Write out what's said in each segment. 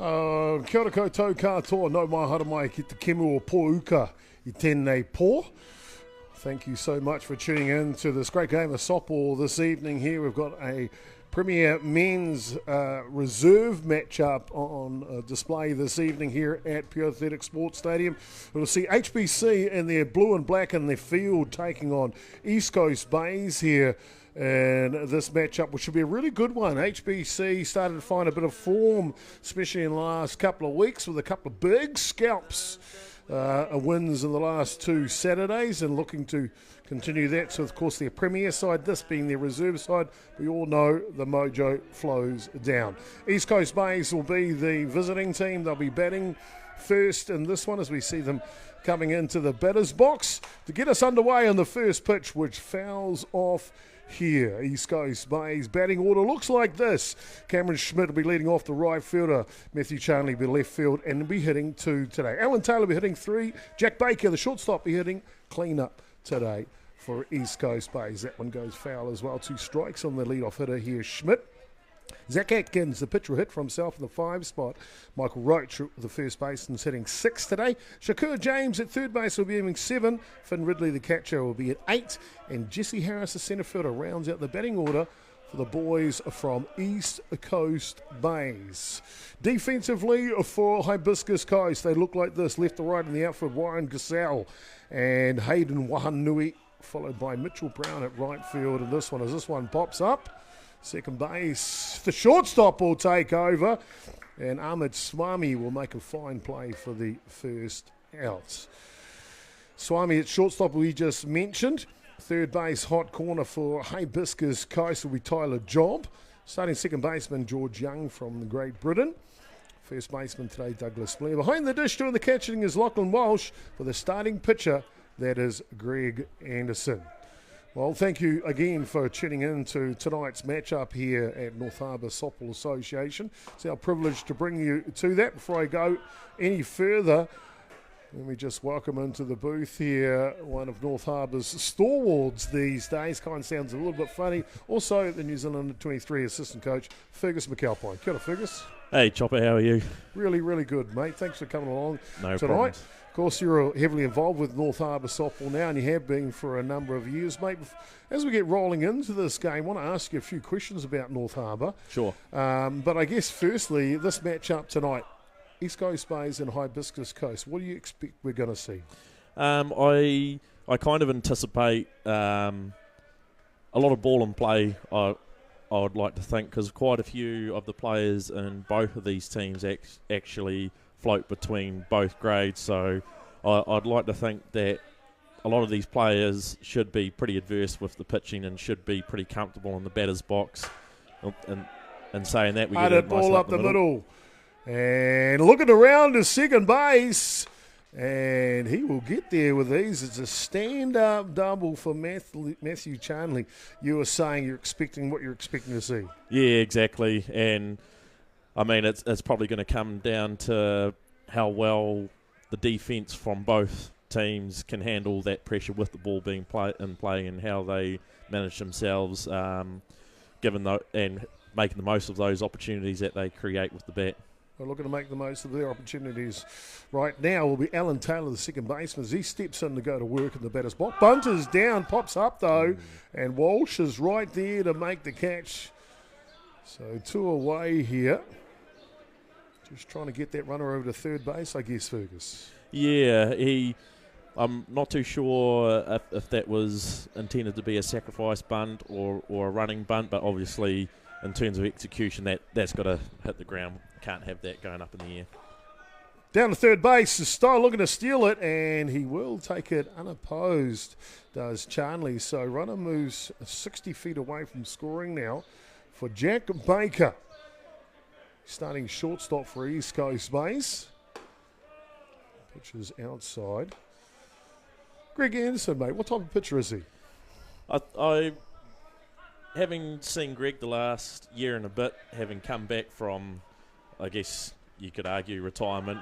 Kia ora koutou katoa, no mai hara mai ki te kemu o pōuka I tēnei pō. Thank you so much for tuning in to this great game of softball this evening here. We've got a Premier Men's Reserve matchup on display this evening here at Pure Athletic Sports Stadium. We'll see HBC in their blue and black in their field taking on East Coast Bays here. And this matchup, which should be a really good one. HBC started to find a bit of form, especially in the last couple of weeks with a couple of big scalps. Wins in the last two Saturdays and looking to continue that. So, of course, their premier side, this being their reserve side, we all know the mojo flows down. East Coast Bays will be the visiting team. They'll be batting first in this one as we see them coming into the batter's box to get us underway on the first pitch, which fouls off here. East Coast Bays batting order looks like this. Cameron Schmidt will be leading off the right fielder. Matthew Charnley will be left field and will be hitting 2 today. Alan Taylor will be hitting 3. Jack Baker, the shortstop, will be hitting clean-up today for East Coast Bays. That one goes foul as well. 2 strikes on the leadoff hitter here, Schmidt. Zach Atkins, the pitcher, will hit for himself in the 5 spot. Michael Roach, the first baseman, is hitting 6 today. Shakur James at third base will be hitting 7. Finn Ridley, the catcher, will be at 8. And Jesse Harris, the centre fielder, rounds out the batting order for the boys from East Coast Bays. Defensively for Hibiscus Coast, they look like this. Left to right in the outfield, Warren Gasell and Hayden Wahanui, followed by Mitchell Brown at right field. And this one pops up, second base, the shortstop will take over, and Ahmed Swami will make a fine play for the first out. Swami at shortstop, we just mentioned. Third base, hot corner for Hibiscus Coast will be Tyler Job. Starting second baseman, George Young from Great Britain. First baseman today, Douglas Blair. Behind the dish doing the catching is Lachlan Walsh. For the starting pitcher, that is Greg Anderson. Well, thank you again for tuning in to tonight's matchup here at North Harbour Softball Association. It's our privilege to bring you to that. Before I go any further, let me just welcome into the booth here one of North Harbour's stalwarts these days. Kind of sounds a little bit funny. Also, the New Zealand Under-23 assistant coach, Fergus McAlpine. Kia ora, Fergus. Hey, Chopper, how are you? Really, really good, mate. Thanks for coming along tonight. Problems. Of course, you're heavily involved with North Harbour softball now, and you have been for a number of years, mate. As we get rolling into this game, I want to ask you a few questions about North Harbour. Sure. But I guess, firstly, this matchup tonight, East Coast Bays and Hibiscus Coast, what do you expect we're going to see? I kind of anticipate a lot of ball and play, I would like to think, because quite a few of the players in both of these teams actually float between both grades, so I'd like to think that a lot of these players should be pretty adverse with the pitching and should be pretty comfortable in the batter's box. And saying that, we get a ball nice up the middle. And looking around to second base, and he will get there with these. It's a stand-up double for Matthew Charnley. You were saying you're expecting what you're expecting to see. Yeah, exactly. And I mean, it's probably going to come down to how well the defence from both teams can handle that pressure with the ball being in play and how they manage themselves, and making the most of those opportunities that they create with the bat. We're looking to make the most of their opportunities right now will be Alan Taylor, the second baseman, as he steps in to go to work in the batter's box. Bunt is down, pops up though, and Walsh is right there to make the catch. So 2 away here. Just trying to get that runner over to third base, I guess, Fergus. Yeah, I'm not too sure if that was intended to be a sacrifice bunt or a running bunt, but obviously in terms of execution, that's got to hit the ground. Can't have that going up in the air. Down to third base, Stowe looking to steal it, and he will take it unopposed, does Charnley. So runner moves 60 feet away from scoring now for Jack Baker. Starting shortstop for East Coast Bays. Pitch is outside. Greg Anderson, mate, what type of pitcher is he? I having seen Greg the last year and a bit, having come back from, I guess you could argue, retirement,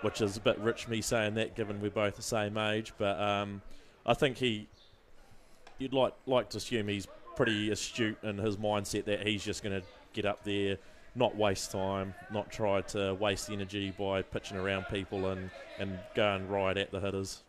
which is a bit rich me saying that given we're both the same age, but I think you'd like to assume he's pretty astute in his mindset that he's just going to get up there not waste time, not try to waste energy by pitching around people and going right at the hitters.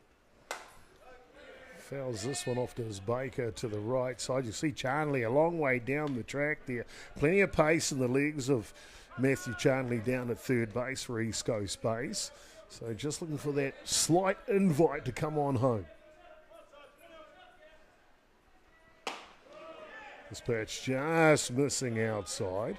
Fouls this one off to his Baker to the right side. You see Charnley a long way down the track there. Plenty of pace in the legs of Matthew Charnley down at third base for East Coast Base. So just looking for that slight invite to come on home. This pitch just missing outside.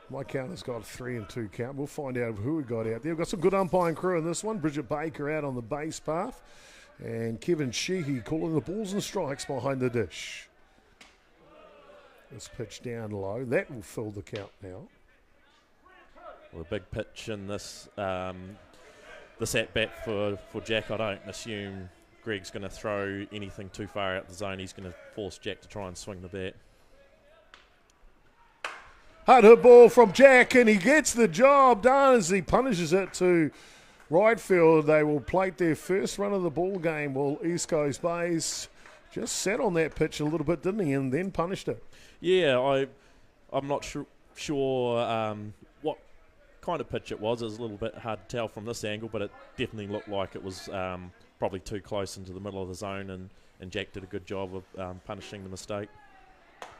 My counter's got 3-2 count. We'll find out who we got out there. We've got some good umpiring crew in this one. Bridget Baker out on the base path. And Kevin Sheehy calling the balls and strikes behind the dish. This pitch down low. That will fill the count now. Well, a big pitch in this this at-bat for Jack. I don't assume Greg's going to throw anything too far out the zone. He's going to force Jack to try and swing the bat. Hard hit ball from Jack, and he gets the job done as he punishes it to right field. They will plate their first run of the ball game. Well, East Coast Bays just sat on that pitch a little bit, didn't he, and then punished it. Yeah, I'm not sure what kind of pitch it was. It was a little bit hard to tell from this angle, but it definitely looked like it was probably too close into the middle of the zone, and Jack did a good job of punishing the mistake.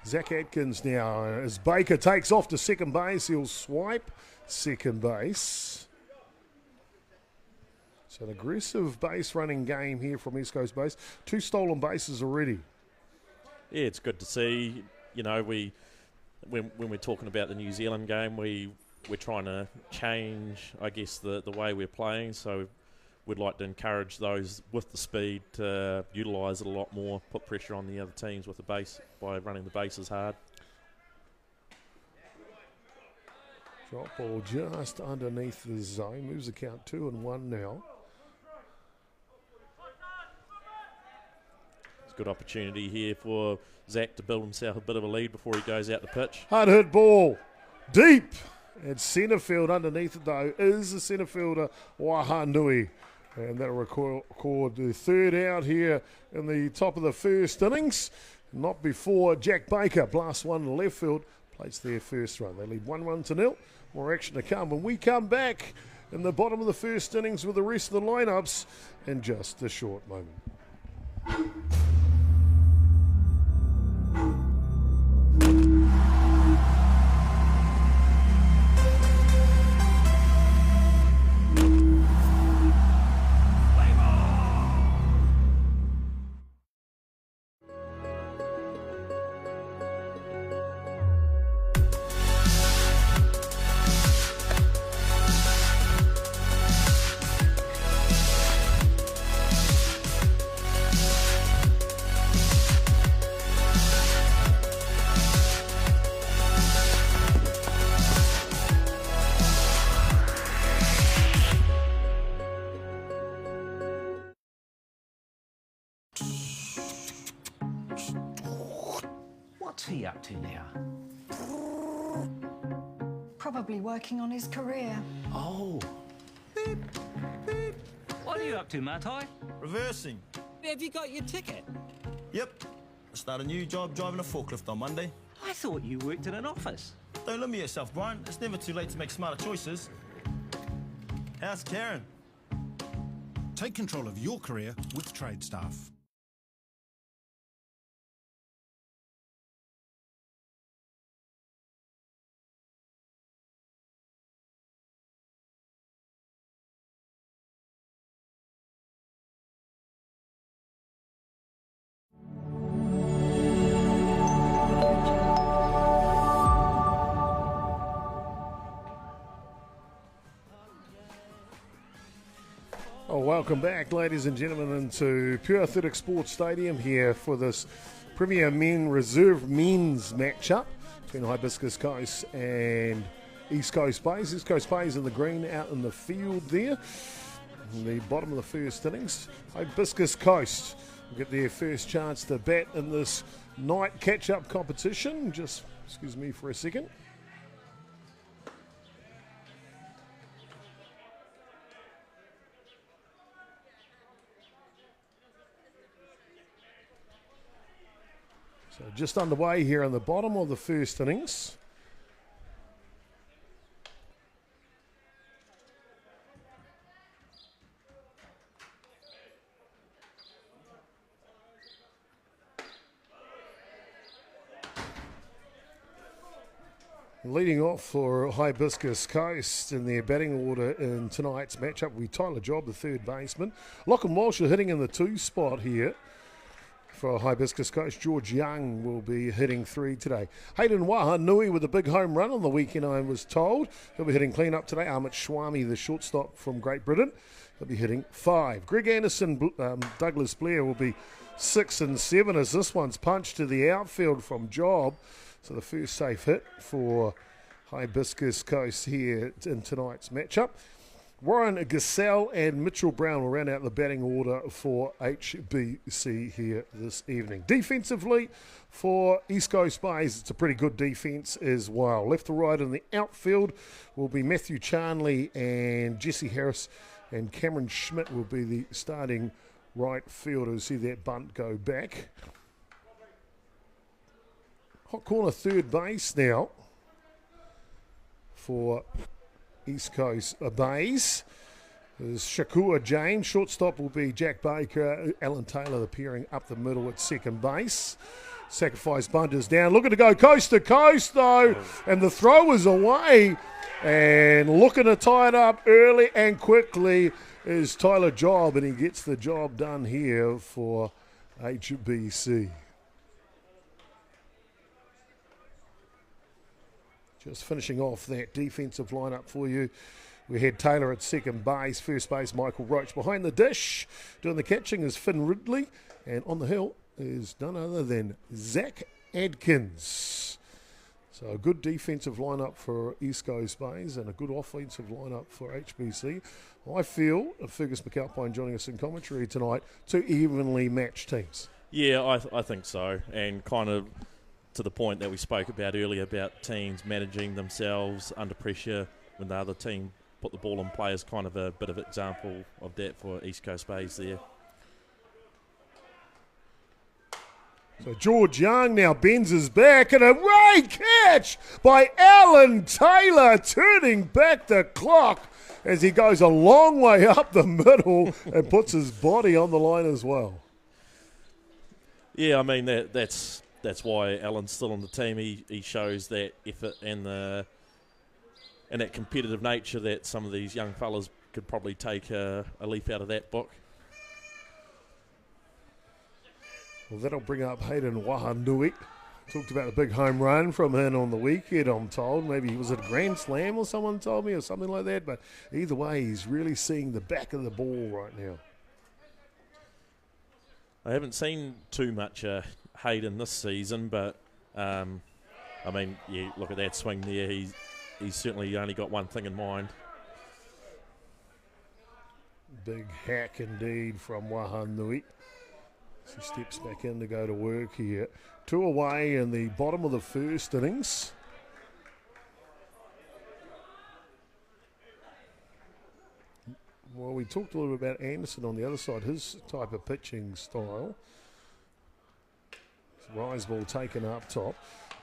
Zach Atkins now, as Baker takes off to second base, he'll swipe second base. So an aggressive base running game here from East Coast Base. 2 stolen bases already. Yeah, it's good to see. You know, when we're talking about the New Zealand game, we're trying to change, I guess, the way we're playing. So we'd like to encourage those with the speed to utilise it a lot more, put pressure on the other teams with the base by running the bases hard. Drop ball just underneath the zone. Moves the count 2-1 now. It's a good opportunity here for Zach to build himself a bit of a lead before he goes out the pitch. Hard hit ball. Deep. At centre field underneath it, though, is the centre fielder, Wahanui. And that'll record the third out here in the top of the first innings. Not before Jack Baker blasts one to left field, plates their first run. They lead 1-0. More action to come when we come back in the bottom of the first innings with the rest of the lineups in just a short moment. What's he up to now? Probably working on his career. Oh. Beep, beep. What are you up to, Matai? Reversing. Have you got your ticket? Yep. I start a new job driving a forklift on Monday. I thought you worked in an office. Don't limit yourself, Brian. It's never too late to make smarter choices. How's Karen? Take control of your career with Trade Staff. Welcome back, ladies and gentlemen, into Pure Athletic Sports Stadium here for this Premier Men Reserve Men's matchup between Hibiscus Coast and East Coast Bays. East Coast Bays in the green out in the field there. In the bottom of the first innings, Hibiscus Coast will get their first chance to bat in this night catch-up competition. Just, excuse me for a second. So just underway here in the bottom of the first innings. Leading off for Hibiscus Coast in their batting order in tonight's matchup will be Tyler Job, the third baseman. Lachlan Walsh are hitting in the 2 spot here for Hibiscus Coast. George Young will be hitting 3 today. Hayden Wahanui with a big home run on the weekend, I was told. He'll be hitting clean up today. Amit Swami, the shortstop from Great Britain, he'll be hitting 5. Greg Anderson, Douglas Blair will be 6 and 7 as this one's punched to the outfield from Job. So the first safe hit for Hibiscus Coast here in tonight's matchup. Warren Gassell and Mitchell Brown will round out the batting order for HBC here this evening. Defensively for East Coast Bays, it's a pretty good defence as well. Left to right in the outfield will be Matthew Charnley and Jesse Harris, and Cameron Schmidt will be the starting right fielder. See that bunt go back. Hot corner third base now for East Coast Bays. There's Shakur James. Shortstop will be Jack Baker. Alan Taylor appearing up the middle at second base. Sacrifice bunt is down. Looking to go coast to coast though. And the throw is away. And looking to tie it up early and quickly is Tyler Job. And he gets the job done here for HBC. Just finishing off that defensive lineup for you. We had Taylor at second base, first base Michael Roach. Behind the dish, doing the catching is Finn Ridley, and on the hill is none other than Zach Adkins. So a good defensive lineup for East Coast Bays and a good offensive lineup for HBC. I feel, Fergus McAlpine joining us in commentary tonight, 2 evenly matched teams. Yeah, I think so, and kind of to the point that we spoke about earlier about teams managing themselves under pressure when the other team put the ball in play is kind of a bit of example of that for East Coast Bays there. So George Young now bends his back and a great catch by Alan Taylor, turning back the clock as he goes a long way up the middle and puts his body on the line as well. Yeah, I mean that's why Alan's still on the team. He shows that effort and that competitive nature that some of these young fellas could probably take a leaf out of that book. Well, that'll bring up Hayden Wahanui. Talked about the big home run from him on the weekend, I'm told. Maybe he was at a Grand Slam or someone told me or something like that. But either way, he's really seeing the back of the ball right now. I haven't seen too much Hayden this season, but I mean, yeah, look at that swing there. He's certainly only got one thing in mind. Big hack indeed from Wahanui. He steps back in to go to work here. 2 away in the bottom of the first innings. Well, we talked a little bit about Anderson on the other side, his type of pitching style. Rise ball taken up top.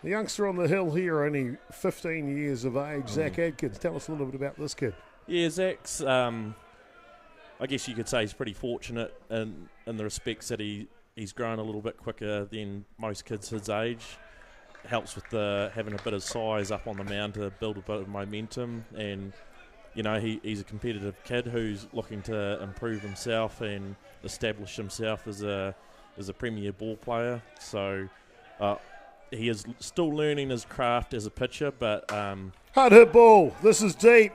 The youngster on the hill here, only 15 years of age, Zach Adkins. Tell us a little bit about this kid. Yeah, Zach's, I guess you could say he's pretty fortunate in the respects that he's grown a little bit quicker than most kids his age. Helps with having a bit of size up on the mound to build a bit of momentum, and you know he's a competitive kid who's looking to improve himself and establish himself as a premier ball player. So he is still learning his craft as a pitcher, but hard hit ball. This is deep.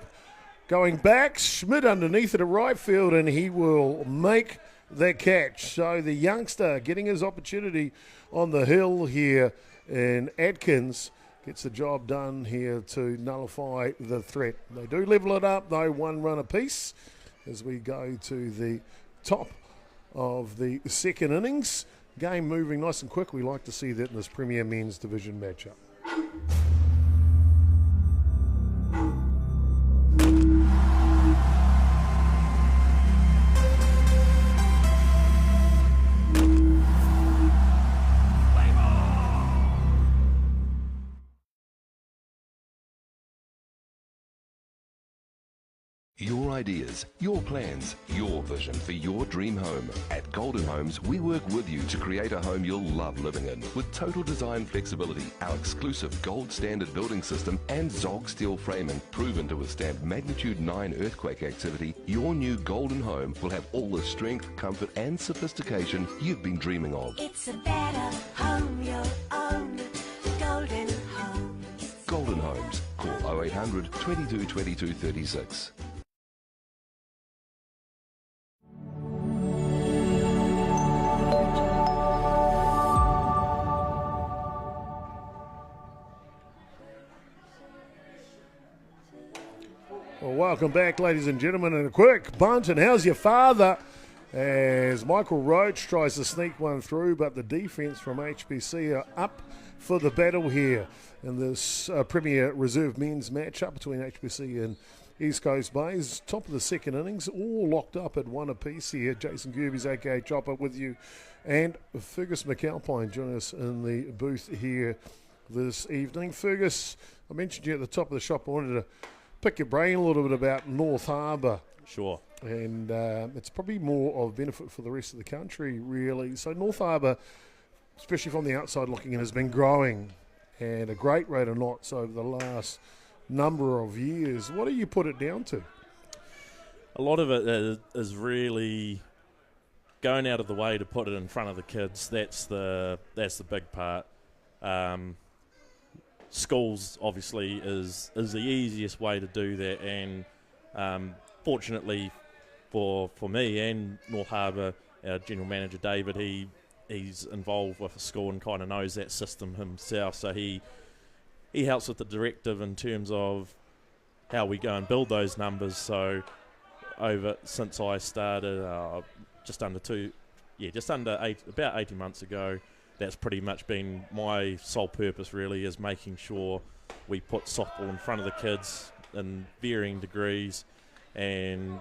Going back, Schmidt underneath it at right field, and he will make the catch. So the youngster getting his opportunity on the hill here, and Adkins gets the job done here to nullify the threat. They do level it up, though, 1 run apiece as we go to the top of the second innings. Game moving nice and quick. We like to see that in this Premier Men's Division matchup. Your ideas, your plans, your vision for your dream home. At Golden Homes, we work with you to create a home you'll love living in. With total design flexibility, our exclusive gold standard building system and Zog steel framing proven to withstand magnitude 9 earthquake activity, your new Golden Home will have all the strength, comfort and sophistication you've been dreaming of. It's a better home you'll own. Golden Homes. Golden Homes. Call 0800 22 22 36. Well, welcome back, ladies and gentlemen, and a quick bunt. And how's your father? As Michael Roach tries to sneak one through, but the defence from HBC are up for the battle here in this Premier Reserve men's match-up between HBC and East Coast Bays. Top of the second innings, all locked up at one apiece here. Jason Gerbes, aka Chopper, with you, and Fergus McAlpine joining us in the booth here this evening. Fergus, I mentioned you at the top of the shop. I wanted to pick your brain a little bit about North Harbour. Sure. And it's probably more of benefit for the rest of the country, really. So North Harbour, especially from the outside looking in, has been growing at a great rate of knots over the last number of years. What do you put it down to? A lot of it is really going out of the way to put it in front of the kids. That's the big part. Schools obviously is the easiest way to do that, and fortunately for me and North Harbour, our general manager David, he's involved with a school and kind of knows that system himself, so he helps with the directive in terms of how we go and build those numbers. So since I started about 18 months ago, that's pretty much been my sole purpose, really, is making sure we put softball in front of the kids in varying degrees and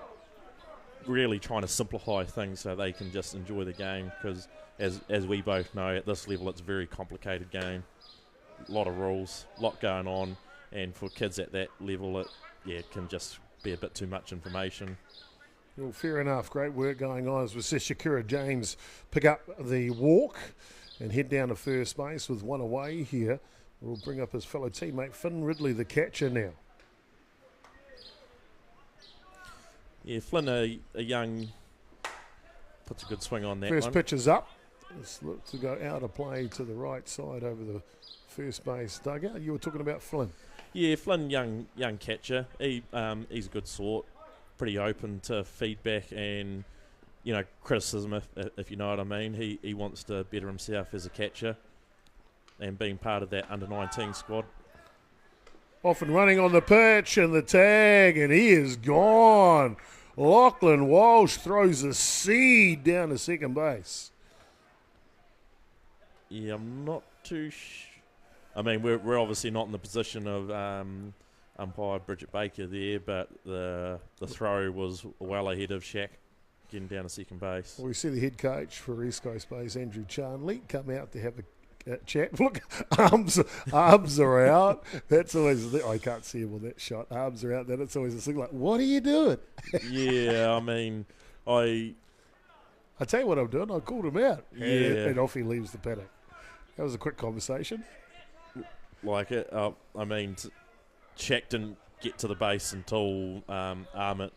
really trying to simplify things so they can just enjoy the game, because as we both know, at this level it's a very complicated game. A lot of rules, a lot going on, and for kids at that level it can just be a bit too much information. Well, fair enough. Great work going on as we see Shakira James pick up the walk and head down to first base with one away here. We'll bring up his fellow teammate Finn Ridley, the catcher now. Yeah, Flynn, a young, puts a good swing on that First one. pitch is up. It's looked to go out of play to the right side over the first base dugout. You were talking about Flynn. Yeah, Flynn, young catcher. He's a good sort, pretty open to feedback and criticism, if you know what I mean. He wants to better himself as a catcher and being part of that under-19 squad. Often running on the pitch and the tag, and he is gone. Lachlan Walsh throws a seed down to second base. Yeah, I'm not too I mean, we're obviously not in the position of umpire Bridget Baker there, but the throw was well ahead of Shaq getting down to second base. Well, we see the head coach for East Coast Base, Andrew Charnley, come out to have a chat. Look, arms are out. That's always I can't see him on that shot. Arms are out. Then it's always a thing like, what are you doing? Yeah, I mean, I tell you what I'm doing. I called him out. Yeah. And off he leaves the paddock. That was a quick conversation. Like it. I mean, Shaq didn't get to the base until Armit,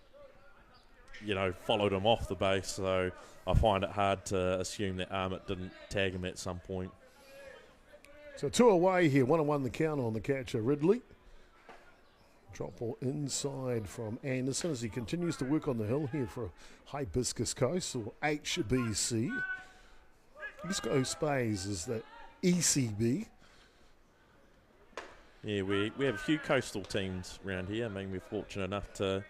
followed him off the base. So I find it hard to assume that Armit didn't tag him at some point. So 2 away here, 1-1 the count on the catcher Ridley. Drop ball inside from Anderson as he continues to work on the hill here for Hibiscus Coast, or HBC. East Coast Bays is the ECB. Yeah, we have a few coastal teams around here. I mean, we're fortunate enough to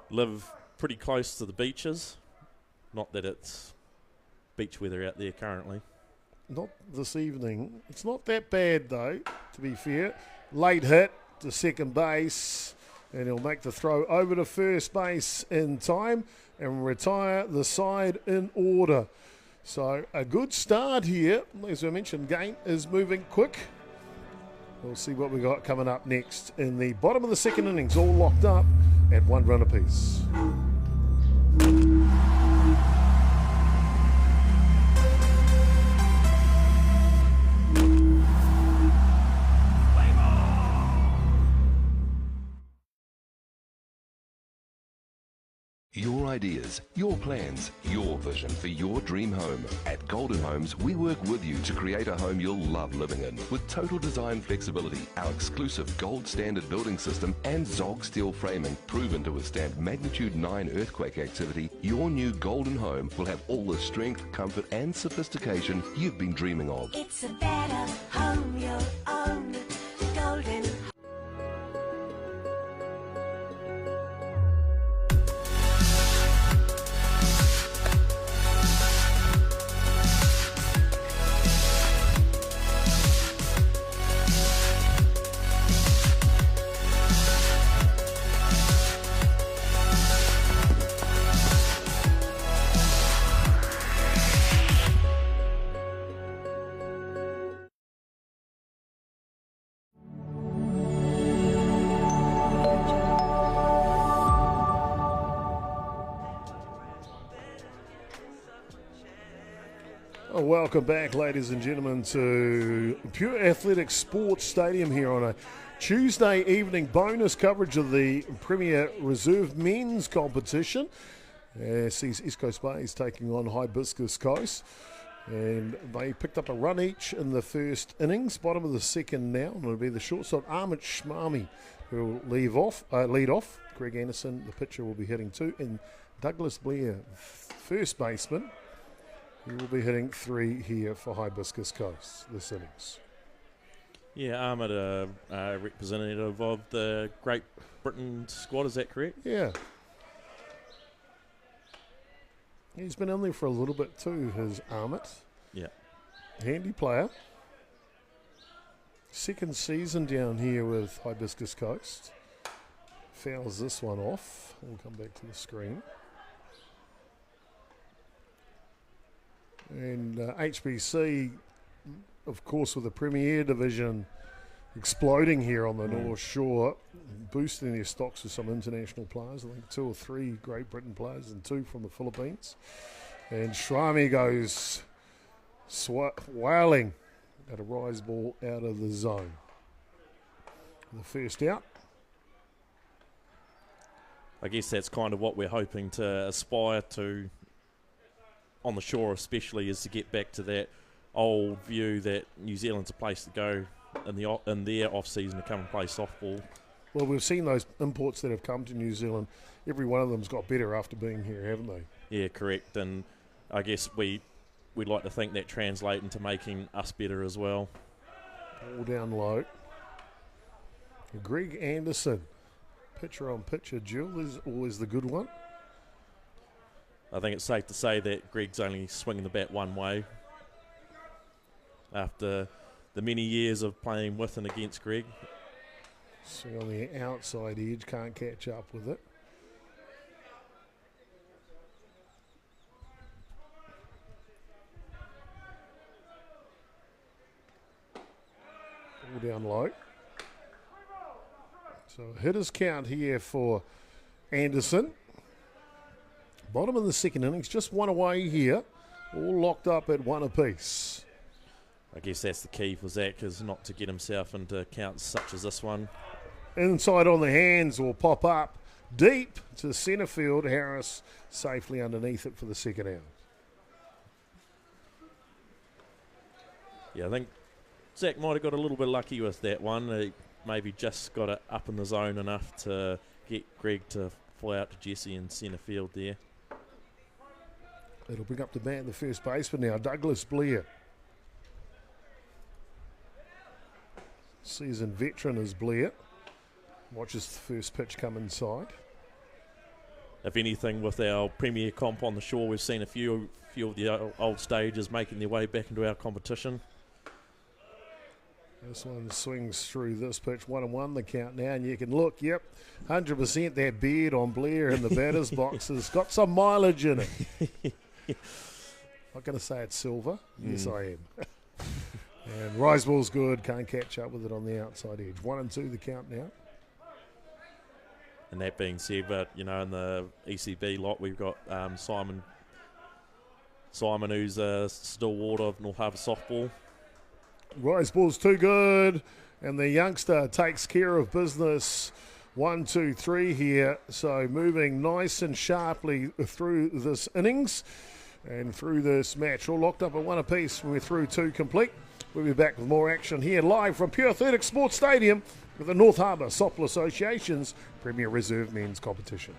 live pretty close to the beaches. Not that it's beach weather out there currently. Not this evening. It's not that bad, though, to be fair. Late hit to second base, and he'll make the throw over to first base in time and retire the side in order. So a good start here. As I mentioned, game is moving quick. We'll see what we got coming up next in the bottom of the second innings, all locked up at 1 run apiece. Your ideas, your plans, your vision for your dream home. At Golden Homes, we work with you to create a home you'll love living in. With total design flexibility, our exclusive gold standard building system and Zog steel framing proven to withstand magnitude 9 earthquake activity, your new Golden Home will have all the strength, comfort and sophistication you've been dreaming of. It's a better home, your own. Golden. Welcome back, ladies and gentlemen, to Pure Athletics Sports Stadium here on a Tuesday evening bonus coverage of the Premier Reserve Men's Competition. Sees East Coast Bays taking on Hibiscus Coast, and they picked up a run each in the first innings. Bottom of the second now, and it'll be the shortstop Ahmed Shmami who will lead off. Greg Anderson, the pitcher, will be hitting 2, and Douglas Blair, first baseman. He will be hitting 3 here for Hibiscus Coast this innings. Yeah, Ahmed, a representative of the Great Britain squad, is that correct? Yeah. He's been in there for a little bit too, his Ahmed. Yeah. Handy player. Second season down here with Hibiscus Coast. Fouls this one off. We'll come back to the screen. And HBC, of course, with the Premier Division exploding here on the North Shore, boosting their stocks with some international players. I think 2 or 3 Great Britain players and 2 from the Philippines. And Shrami goes wailing at a rise ball out of the zone. The first out. I guess that's kind of what we're hoping to aspire to on the shore, especially, is to get back to that old view that New Zealand's a place to go in their off-season to come and play softball. Well, we've seen those imports that have come to New Zealand. Every one of them's got better after being here, haven't they? Yeah, correct. And I guess we'd like to think that translate into making us better as well. All down low. Greg Anderson, pitcher on pitcher duel is always the good one. I think it's safe to say that Greg's only swinging the bat one way after the many years of playing with and against Greg. Swing on the outside edge, can't catch up with it. All down low. So hitters count here for Anderson. Bottom of the second innings, just one away here. All locked up at 1 apiece. I guess that's the key for Zach, is not to get himself into counts such as this one. Inside on the hands will pop up deep to centre field. Harris safely underneath it for the second out. Yeah, I think Zach might have got a little bit lucky with that one. He maybe just got it up in the zone enough to get Greg to fly out to Jesse in centre field there. It'll bring up the bat, the first baseman now, Douglas Blair. Seasoned veteran is Blair. Watches the first pitch come inside. If anything, with our Premier comp on the shore, we've seen a few of the old stages making their way back into our competition. This one swings through this pitch, 1-1 the count now, and you can look, 100% that beard on Blair in the batter's box has got some mileage in it. Not going to say it's silver. Yes, I am. And rise ball's good, can't catch up with it on the outside edge. 1-2 the count now. And that being said, but in the ECB lot, we've got Simon, who's a stalwart of North Harbour softball. Rise ball's too good, and the youngster takes care of business. 1, 2, 3 here. So moving nice and sharply through this innings and through this match. All locked up at 1 apiece. We're through 2 complete. We'll be back with more action here live from Pure Athletic Sports Stadium with the North Harbour Softball Association's Premier Reserve Men's Competition.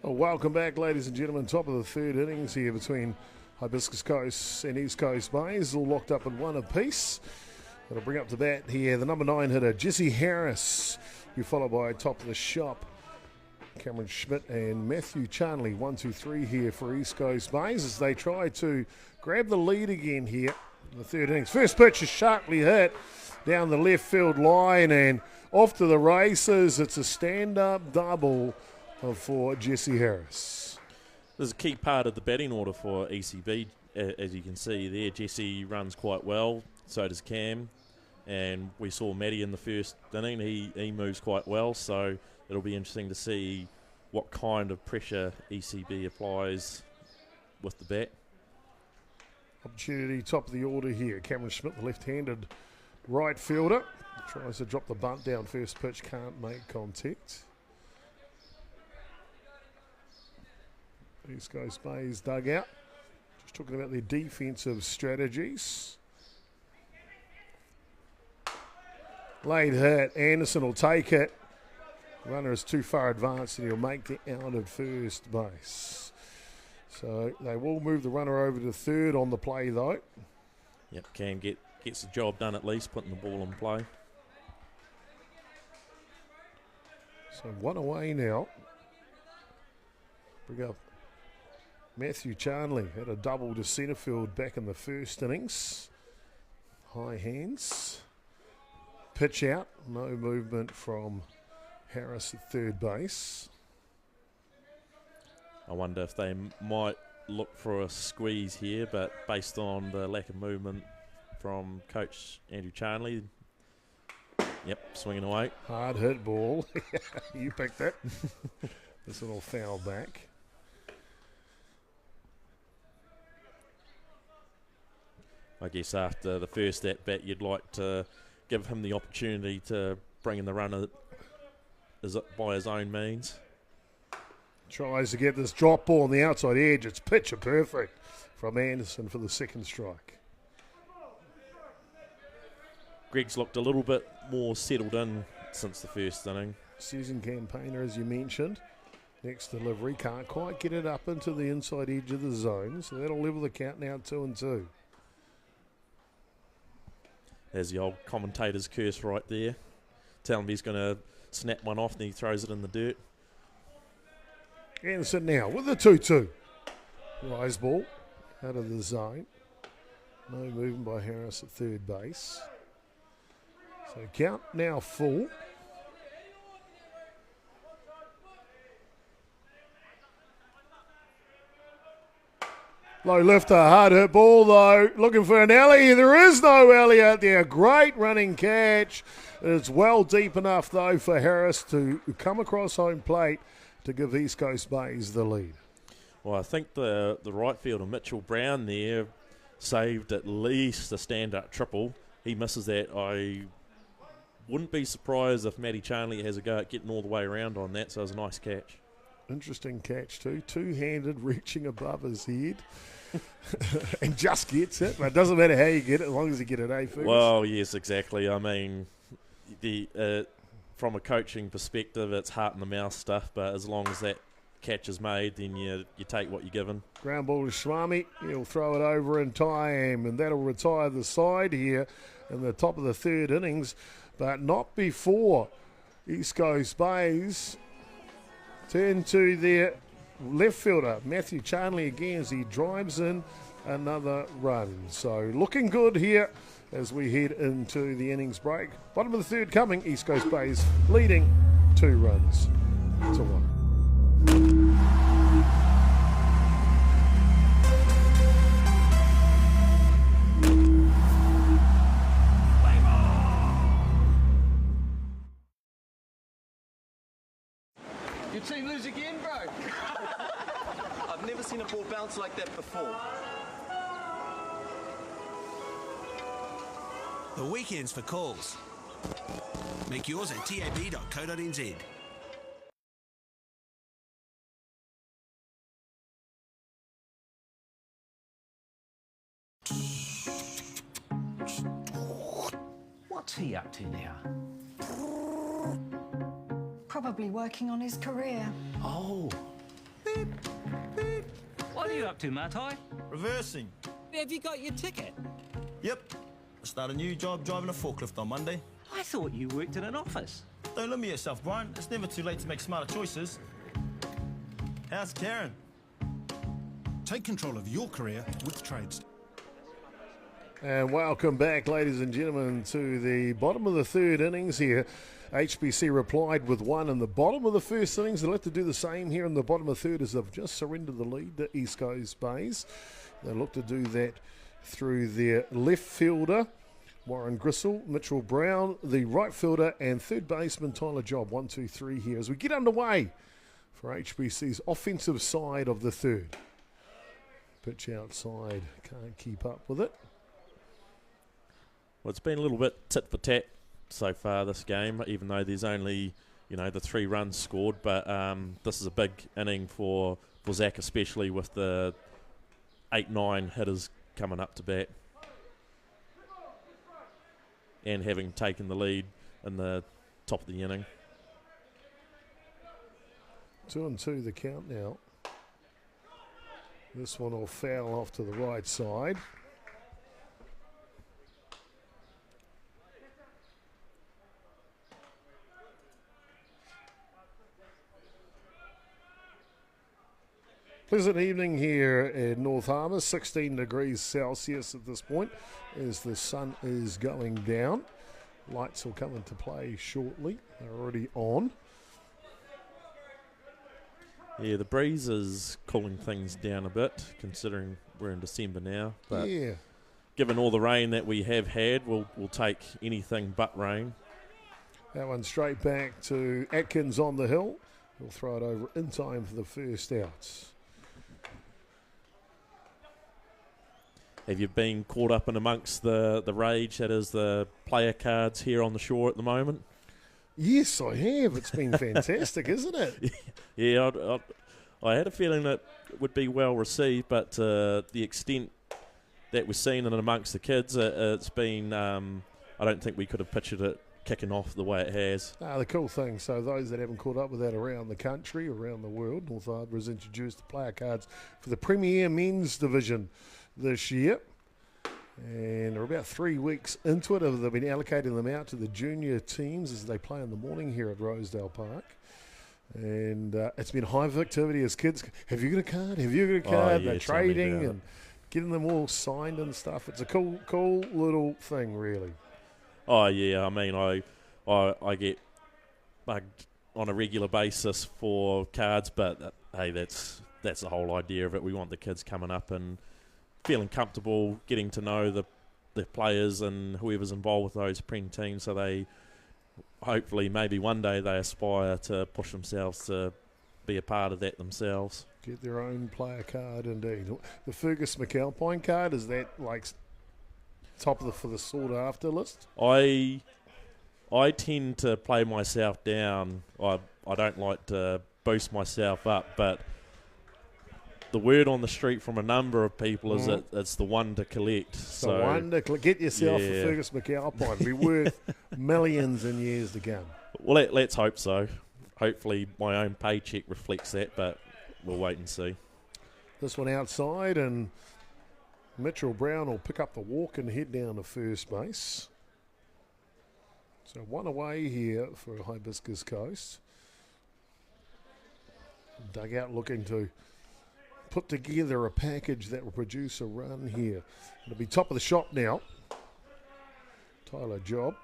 Welcome back, ladies and gentlemen. Top of the third innings here between Hibiscus Coast and East Coast Bays, all locked up in 1 apiece. That'll bring up the bat here the number 9 hitter, Jesse Harris, who followed by top of the shop, Cameron Schmidt and Matthew Charnley. 1, 2, 3 here for East Coast Bays as they try to grab the lead again here in the third innings. First pitch is sharply hit down the left field line and off to the races. It's a stand-up double for Jesse Harris. There's a key part of the batting order for ECB, as you can see there. Jesse runs quite well, so does Cam, and we saw Matty in the first inning. He moves quite well, so it'll be interesting to see what kind of pressure ECB applies with the bat. Opportunity top of the order here. Cameron Schmidt, the left-handed right fielder, tries to drop the bunt down first pitch, can't make contact. East Coast Bays dugout. Just talking about their defensive strategies. Late hit. Anderson will take it. Runner is too far advanced and he'll make the out at first base. So they will move the runner over to third on the play though. Yep, Cam gets the job done at least, putting the ball in play. So 1 away now. Bring up Matthew Charnley had a double to centre field back in the first innings. High hands. Pitch out. No movement from Harris at third base. I wonder if they might look for a squeeze here, but based on the lack of movement from Coach Andrew Charnley, yep, swinging away. Hard hit ball. You picked that. This little foul back. I guess after the first at-bat, you'd like to give him the opportunity to bring in the runner by his own means. Tries to get this drop ball on the outside edge. It's picture perfect from Anderson for the second strike. Greg's looked a little bit more settled in since the first inning. Season campaigner, as you mentioned. Next delivery, can't quite get it up into the inside edge of the zone, so that'll level the count now 2-2. There's the old commentator's curse right there. Tell him he's going to snap one off and he throws it in the dirt. Anderson now with the 2-2. Rise ball out of the zone. No movement by Harris at third base. So count now full. Low lifter, hard hit ball though. Looking for an alley. There is no alley out there. Great running catch. It's well deep enough though for Harris to come across home plate to give East Coast Bays the lead. Well, I think the right fielder, Mitchell Brown there, saved at least a stand-up triple. He misses that. I wouldn't be surprised if Matty Charnley has a go at getting all the way around on that, so it was a nice catch. Interesting catch too. Two-handed, reaching above his head. And just gets it. But it doesn't matter how you get it, as long as you get it, eh, Fergus? Well, yes, exactly. I mean, from a coaching perspective, it's heart in the mouth stuff, but as long as that catch is made, then you take what you're given. Ground ball to Swami. He'll throw it over in time, and that'll retire the side here in the top of the third innings, but not before East Coast Bays turn to their left fielder, Matthew Charnley, again as he drives in another run. So looking good here as we head into the innings break. Bottom of the third coming, East Coast Bays leading 2 runs to 1. Your team lose again, bro? I've never seen a ball bounce like that before. The weekend's for calls. Make yours at tab.co.nz. What's he up to now? Probably working on his career. Oh. What are you up to, Matai? Reversing. Have you got your ticket? Yep. I start a new job driving a forklift on Monday. I thought you worked in an office. Don't limit yourself, Brian. It's never too late to make smarter choices. How's Karen? Take control of your career with Trades. And welcome back, ladies and gentlemen, to the bottom of the third innings here. HBC replied with 1 in the bottom of the first innings. They'll have to do the same here in the bottom of third as they've just surrendered the lead to East Coast Bays. They'll look to do that through their left fielder, Warren Gristle, Mitchell Brown, the right fielder, and third baseman Tyler Job. 1, 2, 3 here as we get underway for HBC's offensive side of the third. Pitch outside, can't keep up with it. Well, it's been a little bit tit for tat so far this game, even though there's only, the 3 runs scored. But this is a big inning for Zach, especially with the 8-9 hitters coming up to bat and having taken the lead in the top of the inning. 2-2 the count now. This one will foul off to the right side. Pleasant evening here in North Harbour, 16 degrees Celsius at this point as the sun is going down. Lights will come into play shortly. They're already on. Yeah, the breeze is cooling things down a bit, considering we're in December now. But yeah, given all the rain that we have had, we'll take anything but rain. That one straight back to Atkins on the hill. He'll throw it over in time for the first outs. Have you been caught up in amongst the rage that is the player cards here on the shore at the moment? Yes, I have. It's been fantastic, isn't it? Yeah, I had a feeling that it would be well received, but the extent that we're seeing it amongst the kids, it's been, I don't think we could have pictured it kicking off the way it has. The cool thing, so those that haven't caught up with that around the country, around the world, North Harbour has introduced the player cards for the Premier Men's Division this year. And they're about 3 weeks into it. They've been allocating them out to the junior teams as they play in the morning here at Rosedale Park. And it's been high activity as kids. Have you got a card? Have you got a card? Yeah, they're trading and getting them all signed and stuff. It's a cool little thing, really. Oh, yeah. I mean, I get bugged on a regular basis for cards, but hey, that's the whole idea of it. We want the kids coming up and feeling comfortable, getting to know the players and whoever's involved with those Prem teams, so they hopefully maybe one day they aspire to push themselves to be a part of that themselves. Get their own player card, indeed. The Fergus McAlpine card, is that like top of for the sought after list? I I tend to play myself down. I don't like to boost myself up, but the word on the street from a number of people is that it's the one to collect. So one to get yourself a Fergus McAlpine. It'll be worth millions in years to come. Well, let's hope so. Hopefully my own paycheck reflects that, but we'll wait and see. This one outside, and Mitchell Brown will pick up the walk and head down to first base. So one away here for Hibiscus Coast. Dugout looking to put together a package that will produce a run here. It'll be top of the shop now. Tyler Job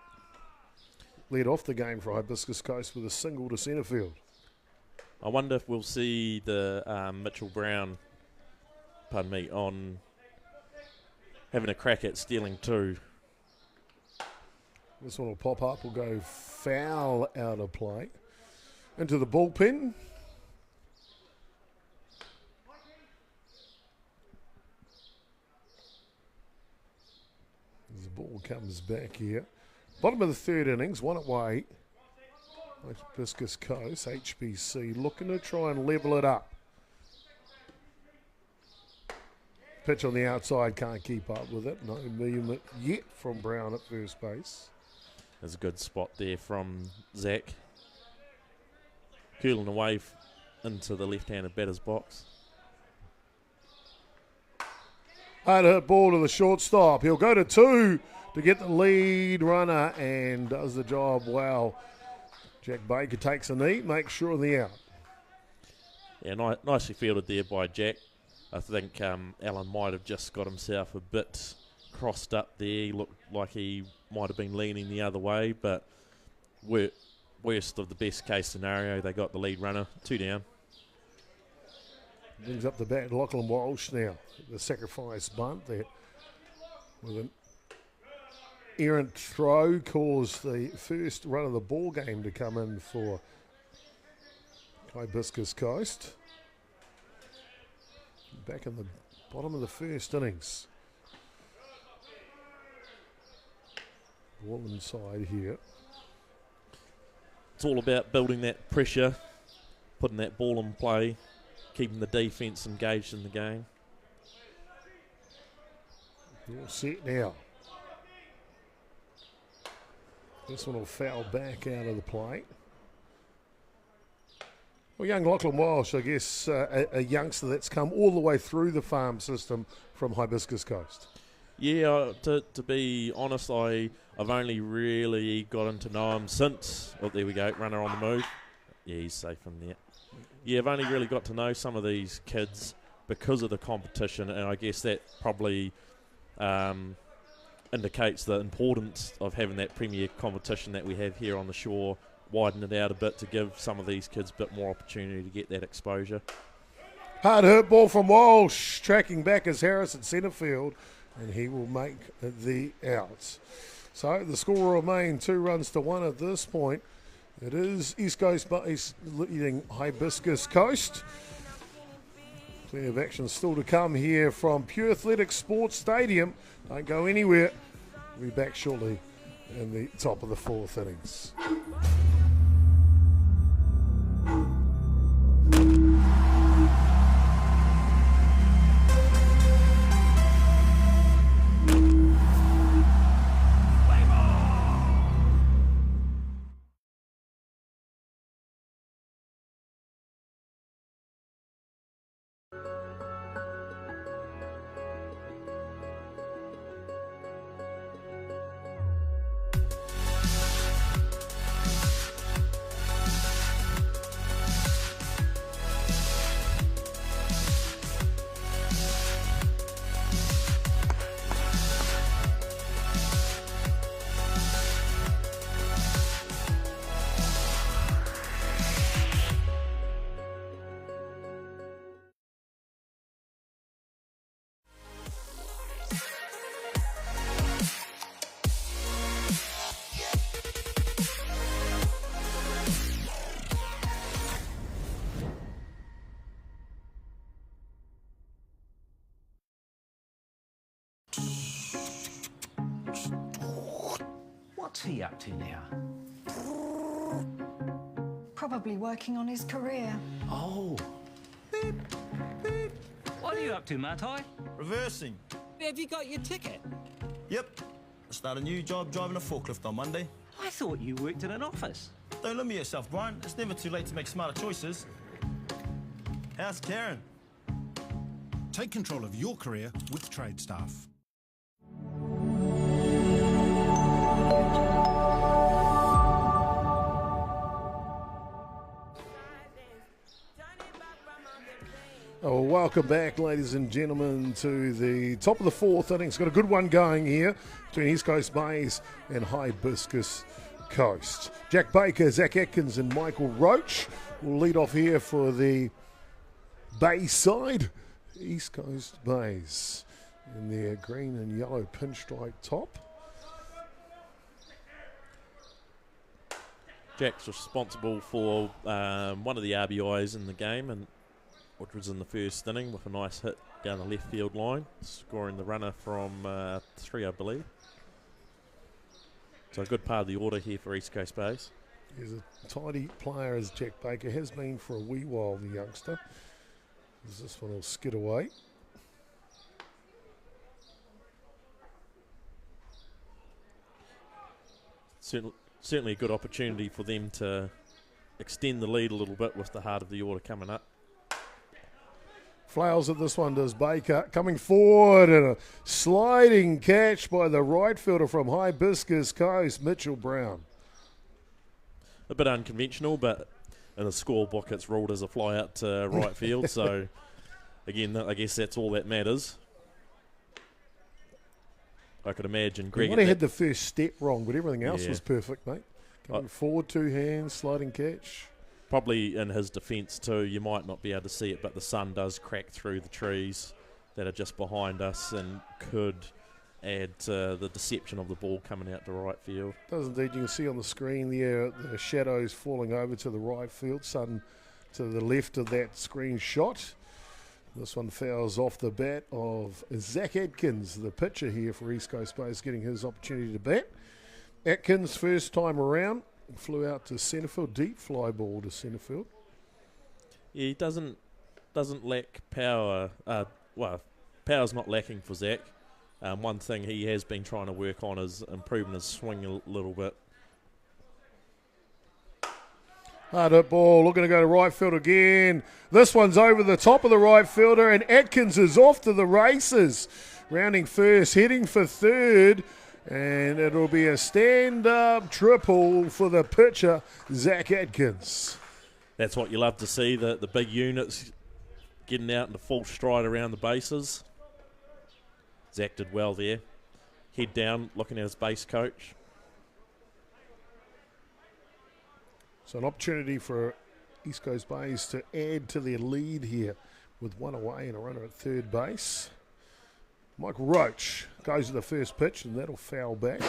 led off the game for Hibiscus Coast with a single to centre field. I wonder if we'll see the Mitchell Brown, on having a crack at stealing two. This one will pop up, will go foul out of play. Into the bullpen. As the ball comes back here. Bottom of the third innings, one away. Hibiscus Coast, HBC, looking to try and level it up. Pitch on the outside, can't keep up with it. No movement yet from Brown at first base. There's a good spot there from Zach. Curling away into the left-handed batter's box. Hard hit ball to the shortstop. He'll go to two to get the lead runner and does the job well. Jack Baker takes a knee, makes sure of the out. Yeah, nicely fielded there by Jack. I think Alan might have just got himself a bit crossed up there. He looked like he might have been leaning the other way, but worst of the best case scenario, they got the lead runner, 2 down. Brings up the bat, Lachlan Walsh now. The sacrifice bunt there with an errant throw caused the first run of the ball game to come in for Hibiscus Coast. Back in the bottom of the first innings. Ball inside here. It's all about building that pressure, putting that ball in play, keeping the defence engaged in the game. All set now. This one will foul back out of the plate. Well, young Lachlan Walsh, I guess, a youngster that's come all the way through the farm system from Hibiscus Coast. Yeah, to be honest, I've only really gotten to know him since. Oh, there we go, runner on the move. Yeah, he's safe in there. Yeah, I've only really got to know some of these kids because of the competition, and I guess that probably indicates the importance of having that premier competition that we have here on the shore. Widen it out a bit to give some of these kids a bit more opportunity to get that exposure. Hard hurt ball from Walsh, tracking back as Harris at centre field, and he will make the outs. So the score will remain 2-1 at this point. It is East Coast leading Hibiscus Coast. Plenty of action still to come here from Pure Athletic Sports Stadium. Don't go anywhere. We'll be back shortly in the top of the fourth innings. What's he up to now? Probably working on his career. Oh. What are you up to, Matai? Reversing. Have you got your ticket? Yep. I start a new job driving a forklift on Monday. I thought you worked in an office. Don't limit yourself, Brian. It's never too late to make smarter choices. How's Karen? Take control of your career with Trade Staff. Oh, welcome back, ladies and gentlemen, to the top of the fourth innings. Got a good one going here between East Coast Bays and Hibiscus Coast. Jack Baker, Zach Atkins and Michael Roach will lead off here for the Bay side. East Coast Bays in their green and yellow pinstripe top. Jack's responsible for one of the RBIs in the game, and which was in the first inning with a nice hit down the left field line, scoring the runner from 3, I believe. So a good part of the order here for East Coast Bays. He's a tidy player as Jack Baker has been for a wee while, the youngster. As this one will skid away. Certainly a good opportunity for them to extend the lead a little bit with the heart of the order coming up. Flails at this one does Baker. Coming forward and a sliding catch by the right fielder from Hibiscus Coast, Mitchell Brown. A bit unconventional, but in the scorebook it's ruled as a fly out to right field. So, again, I guess that's all that matters. I could imagine Greg... He might have had the first step wrong, but everything else was perfect, mate. Coming forward, 2 hands, sliding catch. Probably in his defence too, you might not be able to see it, but the sun does crack through the trees that are just behind us and could add to the deception of the ball coming out to right field. Does indeed. You can see on the screen there the shadows falling over to the right field, sun to the left of that screen shot. This one fouls off the bat of Zach Atkins, the pitcher here for East Coast Bays, getting his opportunity to bat. Atkins, first time around, flew out to centre field, deep fly ball to centre field. Yeah, he doesn't lack power. Power's not lacking for Zach. One thing he has been trying to work on is improving his swing a little bit. Hard hit ball, looking to go to right field again. This one's over the top of the right fielder, and Atkins is off to the races. Rounding first, heading for third. And it'll be a stand-up triple for the pitcher, Zach Atkins. That's what you love to see, the big units getting out into full stride around the bases. Zach did well there. Head down, looking at his base coach. So an opportunity for East Coast Bays to add to their lead here with one away and a runner at third base. Michael Roach goes to the first pitch, and that'll foul back.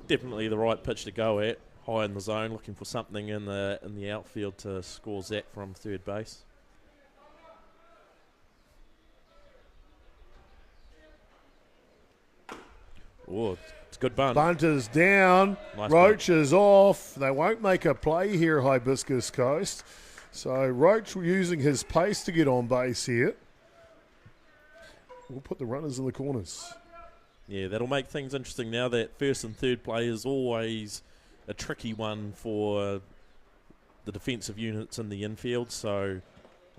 Definitely the right pitch to go at, high in the zone, looking for something in the outfield to score Zach from third base. Oh, it's a good bunt. Bunt is down. Nice Roach bunt. is off. They won't make a play here, Hibiscus Coast. So Roach using his pace to get on base here. We'll put the runners in the corners. Yeah, that'll make things interesting now. That first and third play is always a tricky one for the defensive units in the infield. So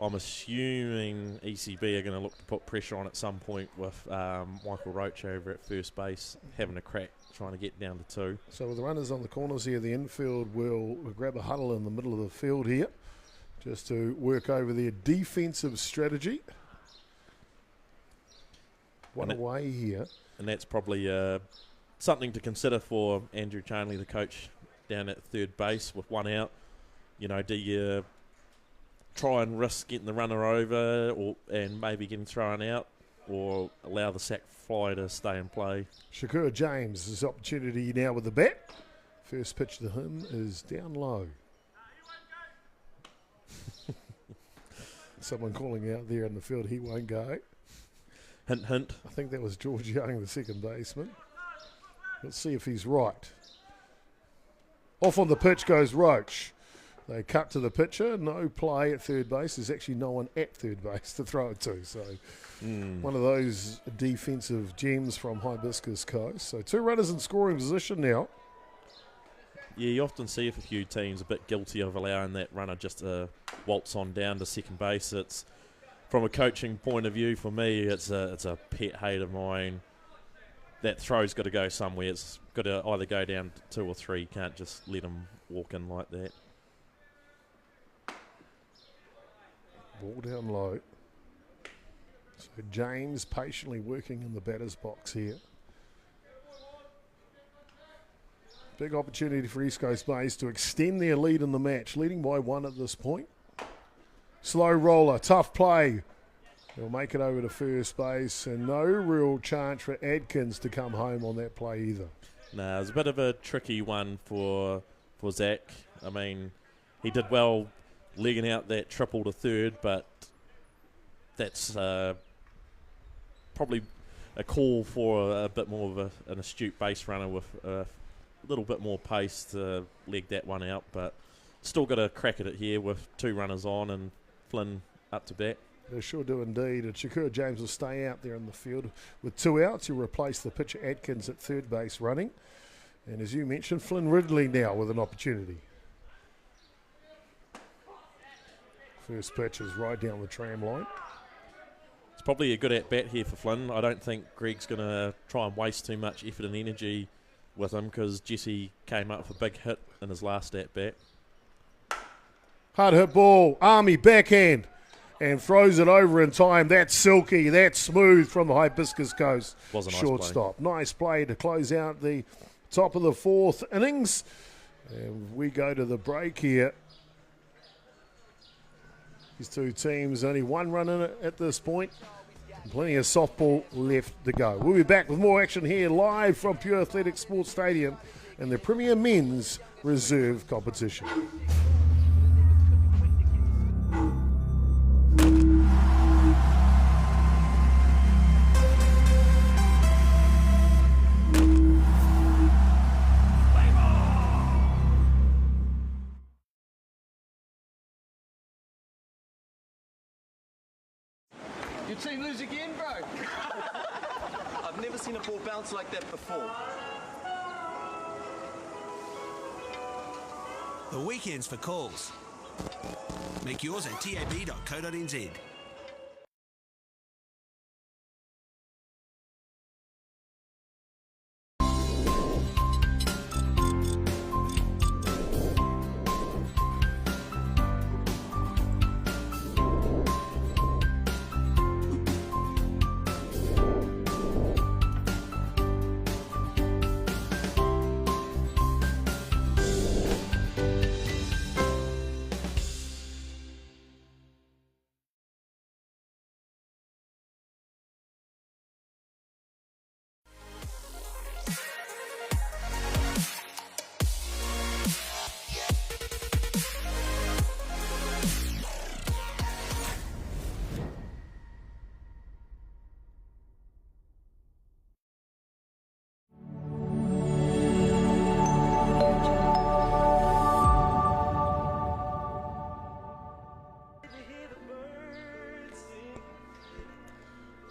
I'm assuming ECB are going to look to put pressure on at some point with Michael Roach over at first base, having a crack, trying to get down to 2. So with the runners on the corners here, the infield will grab a huddle in the middle of the field here just to work over their defensive strategy. One away here. And that's probably something to consider for Andrew Charnley, the coach, down at third base with one out. You know, do you try and risk getting the runner over and maybe getting thrown out, or allow the sack fly to stay in play? Shakur James, his opportunity now with the bat. First pitch to him is down low. Someone calling out there in the field, he won't go. Hint, hint. I think that was George Young, the second baseman. Let's see if he's right. Off on the pitch goes Roach. They cut to the pitcher. No play at third base. There's actually no one at third base to throw it to. So one of those defensive gems from Hibiscus Coast. So 2 runners in scoring position now. Yeah, you often see if a few teams a bit guilty of allowing that runner just to waltz on down to second base. It's from a coaching point of view, for me, it's a pet hate of mine. That throw's got to go somewhere. It's got to either go down 2 or 3. You can't just let them walk in like that. Ball down low. So James patiently working in the batter's box here. Big opportunity for East Coast Bays to extend their lead in the match, leading by 1 at this point. Slow roller, tough play. They'll make it over to first base, and no real chance for Adkins to come home on that play either. No, it was a bit of a tricky one for Zach. I mean, he did well legging out that triple to third, but that's probably a call for a bit more of an astute base runner with a little bit more pace to leg that one out, but still got a crack at it here with 2 runners on and Flynn up to bat. They sure do indeed. And Shakur James will stay out there in the field with 2 outs. He'll replace the pitcher Atkins at third base running. And as you mentioned, Flynn Ridley now with an opportunity. First pitch is right down the tram line. It's probably a good at-bat here for Flynn. I don't think Greg's going to try and waste too much effort and energy with him because Jesse came up with a big hit in his last at-bat. Hard hit ball, Army backhand, and throws it over in time. That's silky, that's smooth from the Hibiscus Coast Was a nice shortstop. Nice play to close out the top of the 4th innings. And we go to the break here. These 2 teams, only 1 run in it at this point. Plenty of softball left to go. We'll be back with more action here live from Pure Athletic Sports Stadium and the Premier Men's Reserve Competition. Your team lose again, bro? I've never seen a ball bounce like that before. The weekend's for calls. Make yours at tab.co.nz.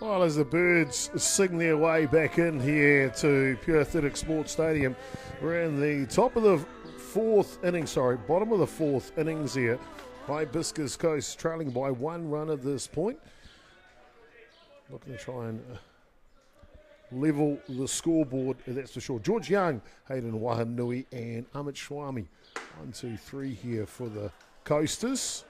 Well, as the Birds sing their way back in here to Pure Athletic Sports Stadium, we're in the top of the 4th inning, bottom of the 4th innings here. Hibiscus Coast trailing by 1 run at this point. Looking to try and level the scoreboard, that's for sure. George Young, Hayden Wahanui, and Amit Swami. 1, 2, 3 here for the Coasters.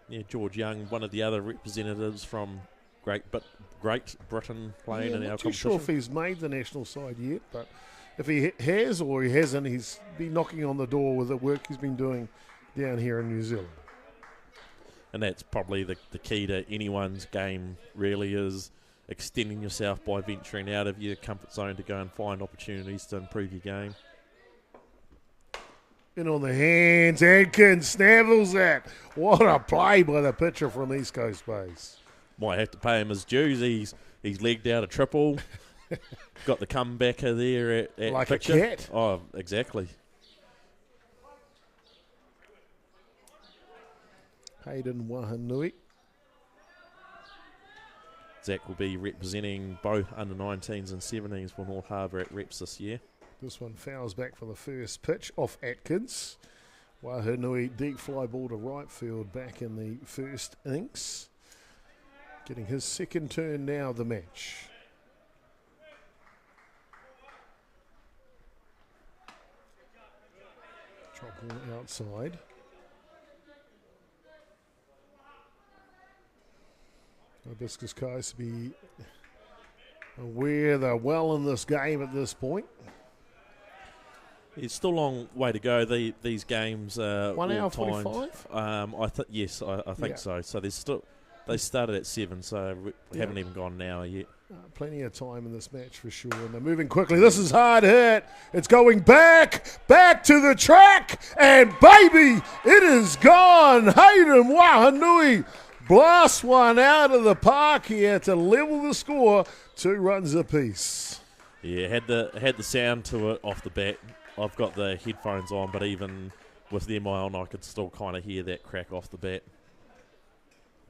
Yeah, George Young, one of the other representatives from Great Britain playing in our competition. I'm not too sure if he's made the national side yet, but if he has or he hasn't, he's been knocking on the door with the work he's been doing down here in New Zealand. And that's probably the key to anyone's game, really, is extending yourself by venturing out of your comfort zone to go and find opportunities to improve your game. In on the hands, Adkins snavels that. What a play by the pitcher from East Coast Base. Might have to pay him his dues. He's legged out a triple. Got the comebacker there at Like Pitcher. a cat. Oh, exactly. Hayden Wahanui. Zach will be representing both under 19s and 17s for North Harbour at reps this year. This one fouls back for the first pitch off Atkins. Wahanui deep fly ball to right field back in the first innings. Getting his second turn now of the match. Drop ball outside. Hibiscus Coast be aware they're well in this game at this point. It's still a long way to go. These games 1 hour 45? Yes, I think so. So there's still they started at 7, so we haven't even gone an hour yet. Plenty of time in this match for sure. And they're moving quickly. This is hard hit. It's going back to the track. And baby, it is gone. Hayden Wahanui blasts one out of the park here to level the score. 2 runs apiece. Yeah, had the sound to it off the bat. I've got the headphones on, but even with them on, I could still kind of hear that crack off the bat.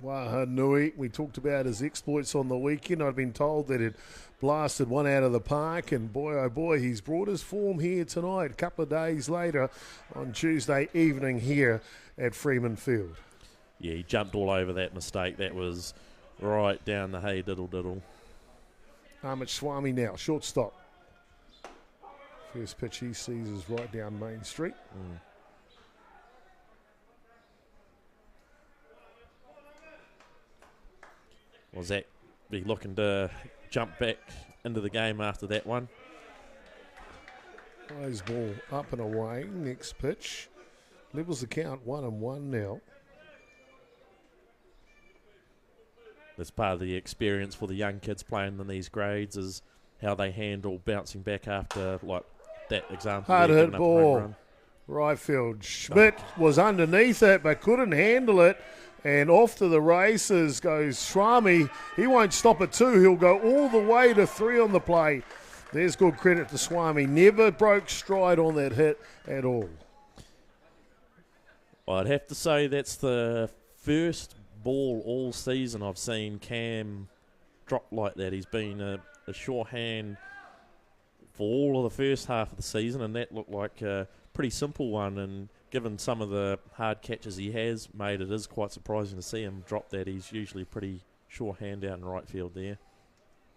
Wahanui, we talked about his exploits on the weekend. I'd been told that he'd blasted one out of the park, and boy, oh boy, he's brought his form here tonight, a couple of days later on Tuesday evening here at Freeman Field. Yeah, he jumped all over that mistake. That was right down the hey diddle. Ahmed Swami now, shortstop. First pitch he sees is right down Main Street. Well, Zach be looking to jump back into the game after that one. Eyes ball up and away. Next pitch. Levels the count 1-1 now. That's part of the experience for the young kids playing in these grades is how they handle bouncing back after, like that example. Hard there, hit ball. Right field. Schmidt was underneath it but couldn't handle it. And off to the races goes Swami. He won't stop at 2. He'll go all the way to 3 on the play. There's good credit to Swami. Never broke stride on that hit at all. Well, I'd have to say that's the first ball all season I've seen Cam drop like that. He's been a sure hand for all of the first half of the season, and that looked like a pretty simple one. And given some of the hard catches he has made, it is quite surprising to see him drop that. He's usually pretty sure hand out in right field there.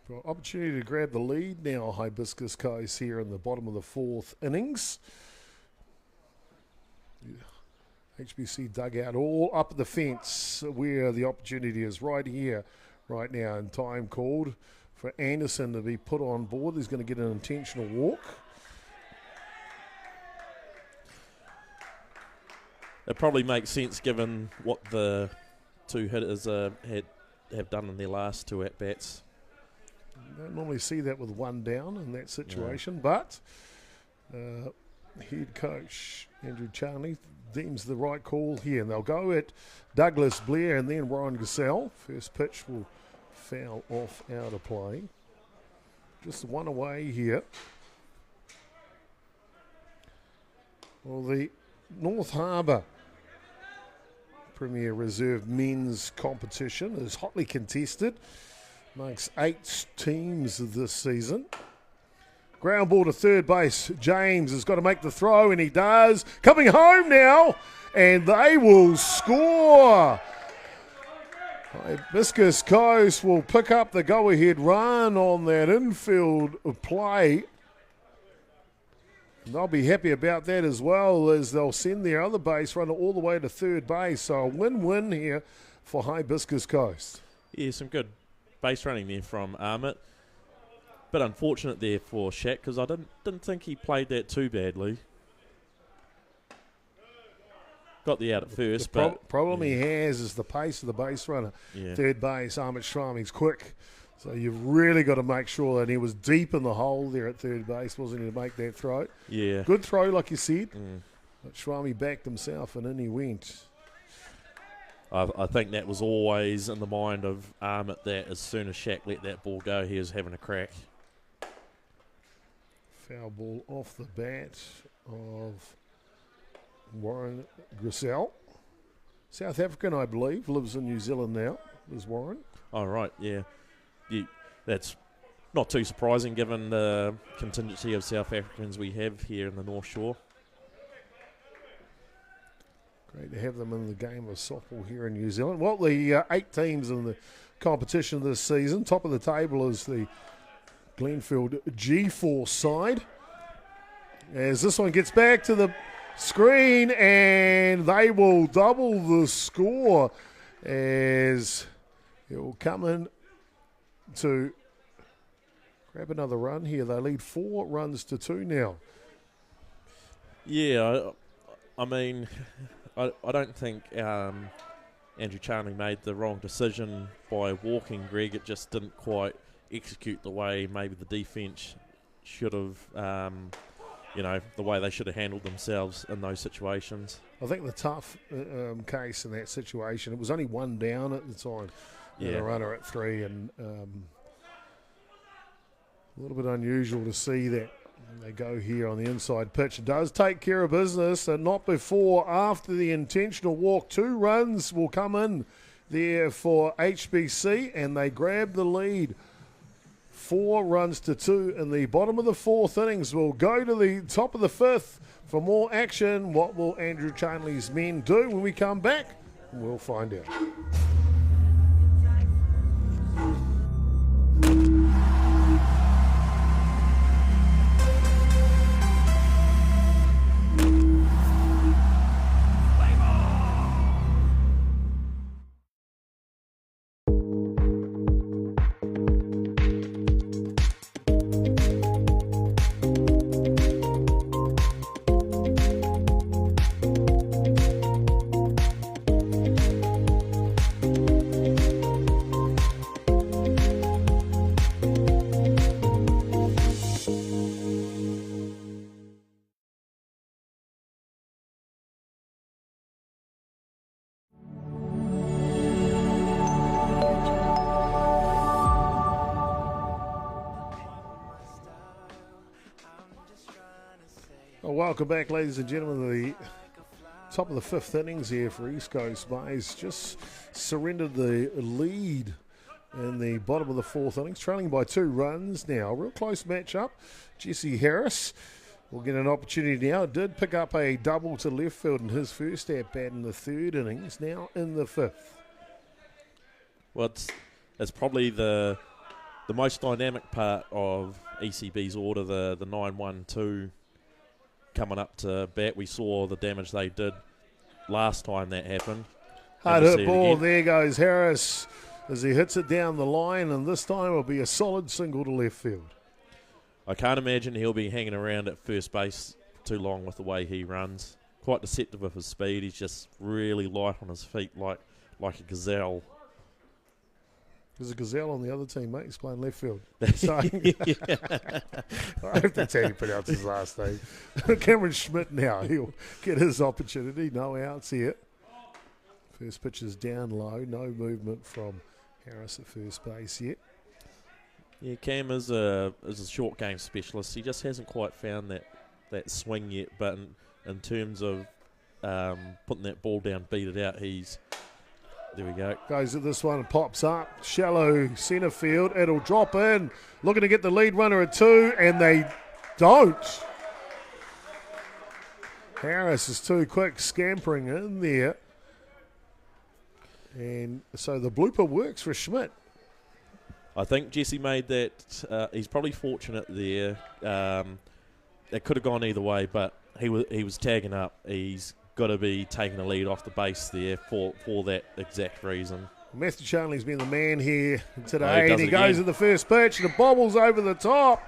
Well, opportunity to grab the lead now, Hibiscus Coast here in the bottom of the 4th innings. HBC dugout all up the fence where the opportunity is right here, right now, and time called for Anderson to be put on board. He's going to get an intentional walk. It probably makes sense given what the 2 hitters have done in their last 2 at-bats. Don't normally see that with 1 down in that situation, but head coach Andrew Charnley deems the right call here. And they'll go at Douglas Blair and then Ryan Gasell. First pitch will foul off out of play. Just 1 away here. Well, the North Harbour Premier Reserve men's competition is hotly contested amongst 8 teams this season. Ground ball to third base. James has got to make the throw, and he does. Coming home now, and they will score. Hibiscus Coast will pick up the go-ahead run on that infield play. And they'll be happy about that as well, as they'll send their other base runner all the way to third base. So a win-win here for Hibiscus Coast. Yeah, some good base running there from Armit. Bit unfortunate there for Shaq because I didn't think he played that too badly. Got the out at first, the but problem he has is the pace of the base runner. Yeah. Third base, Ahmed Shramy's quick. So you've really got to make sure that he was deep in the hole there at third base, wasn't he, to make that throw? Yeah. Good throw, like you said. But Shrami backed himself and in he went. I think that was always in the mind of Armit that as soon as Shaq let that ball go, he was having a crack. Foul ball off the bat of Warren Grissell. South African, I believe, lives in New Zealand now, is Warren. Oh, right, yeah. That's not too surprising given the contingency of South Africans we have here in the North Shore. Great to have them in the game of softball here in New Zealand. Well, the 8 teams in the competition this season. Top of the table is the Glenfield G4 side. As this one gets back to the screen, and they will double the score as it will come in to grab another run here. They lead 4 runs to 2 now. Yeah, I mean, I don't think Andrew Charnley made the wrong decision by walking Greg. It just didn't quite execute the way maybe the defence should have, the way they should have handled themselves in those situations. I think the tough case in that situation, it was only 1 down at the time. Yeah. And a runner at 3, and a little bit unusual to see that. And they go here on the inside pitch. It does take care of business, and not before after the intentional walk. 2 runs will come in there for HBC, and they grab the lead. 4 runs to 2 in the bottom of the 4th innings. We'll go to the top of the 5th for more action. What will Andrew Charnley's men do when we come back? We'll find out. Welcome back, ladies and gentlemen. The top of the 5th innings here for East Coast Bays. Just surrendered the lead in the bottom of the 4th innings, trailing by 2 runs now. Real close matchup. Jesse Harris will get an opportunity now. Did pick up a double to left field in his first at bat in the 3rd innings, now in the 5th. Well, it's probably the most dynamic part of ECB's order, the 9-1-2 coming up to bat. We saw the damage they did last time that happened. Hard hit ball. There goes Harris as he hits it down the line, and this time it'll be a solid single to left field. I can't imagine he'll be hanging around at first base too long with the way he runs. Quite deceptive with his speed. He's just really light on his feet, like a gazelle. There's a gazelle on the other team, mate. He's playing left field. So, I have to tell you pronounce his last name. Cameron Schmidt now. He'll get his opportunity. No outs here. First pitch is down low. No movement from Harris at first base yet. Yeah, Cam is a short game specialist. He just hasn't quite found that swing yet. But in terms of putting that ball down, beat it out, there we go. Goes at this one and pops up. Shallow centre field. It'll drop in. Looking to get the lead runner at 2, and they don't. Harris is too quick, scampering in there. And so the blooper works for Schmidt. I think Jesse made that. He's probably fortunate there. It could have gone either way, but he was tagging up. He's got to be taking the lead off the base there for that exact reason. Matthew Charnley's been the man here today, and he goes at the first pitch, and it bobbles over the top.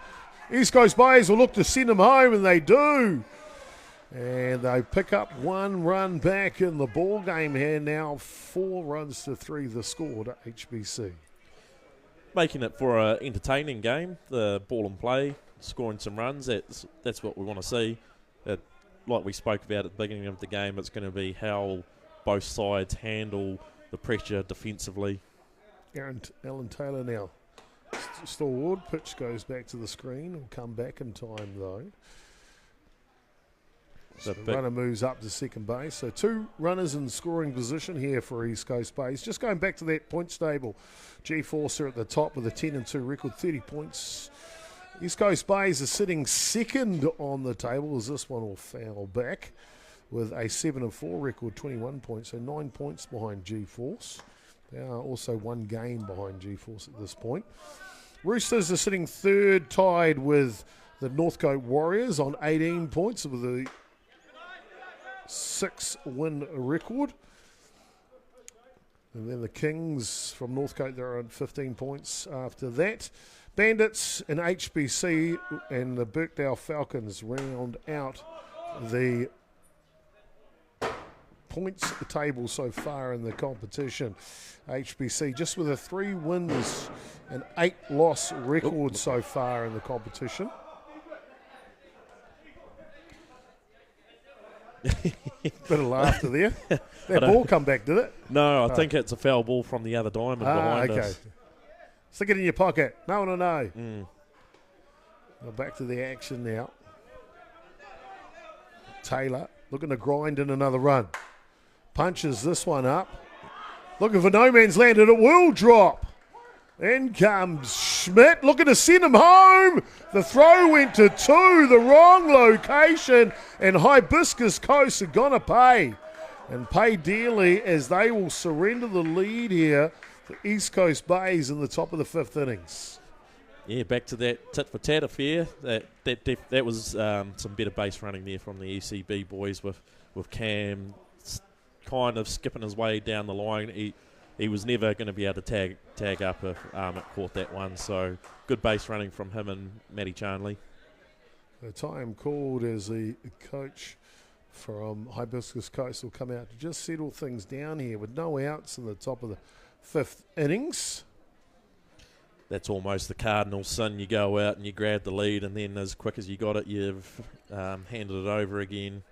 East Coast Bays will look to send him home, and they do. And they pick up 1 run back in the ball game here now. 4 runs to 3 the score to HBC. Making it for an entertaining game, the ball and play, scoring some runs. That's what we want to see. Like we spoke about at the beginning of the game, it's going to be how both sides handle the pressure defensively. Alan Taylor now stalled. Pitch goes back to the screen. Will come back in time, though. So the runner moves up to second base. So 2 runners in scoring position here for East Coast Bays. Just going back to that points table. G-Force are at the top with a 10-2 record, 30 points. East Coast Bays are sitting second on the table as this one will foul back with a 7-4 record, 21 points. So 9 points behind G-Force. They are also 1 game behind G-Force at this point. Roosters are sitting third, tied with the Northcote Warriors on 18 points with a 6-win record. And then the Kings from Northcote, they're on 15 points after that. Bandits and HBC and the Birkdale Falcons round out the points table so far in the competition. HBC just with a 3 wins and 8 loss record so far in the competition. Bit of laughter there. That ball come back, did it? No, I think it's a foul ball from the other diamond behind us. Stick it in your pocket. No one will know. Well, back to the action now. Taylor looking to grind in another run. Punches this one up. Looking for no man's land, and it will drop. In comes Schmidt, looking to send him home. The throw went to 2, the wrong location, and Hibiscus Coast are going to pay. And pay dearly as they will surrender the lead here for East Coast Bays in the top of the 5th innings. Yeah, back to that tit-for-tat affair. That was some better base running there from the ECB boys with Cam kind of skipping his way down the line. He was never going to be able to tag up if it caught that one. So good base running from him and Matty Charnley. The time called as the coach from Hibiscus Coast will come out to just settle things down here with no outs in the top of the 5th innings. That's almost the cardinal sin. You go out and you grab the lead, and then as quick as you got it, you've handed it over again.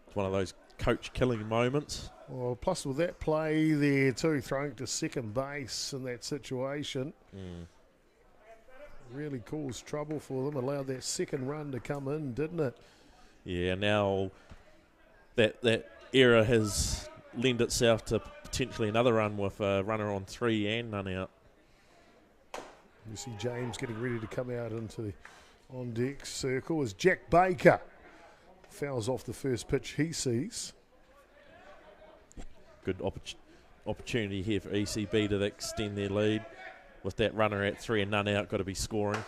It's one of those coach-killing moments. Well, plus with that play there too, throwing to second base in that situation, really caused trouble for them. Allowed that second run to come in, didn't it? Yeah, now that era has lent itself to potentially another run with a runner on 3 and none out. You see James getting ready to come out into the on-deck circle as Jack Baker fouls off the first pitch he sees. Good opportunity here for ECB to extend their lead. With that runner at 3 and none out, got to be scoring.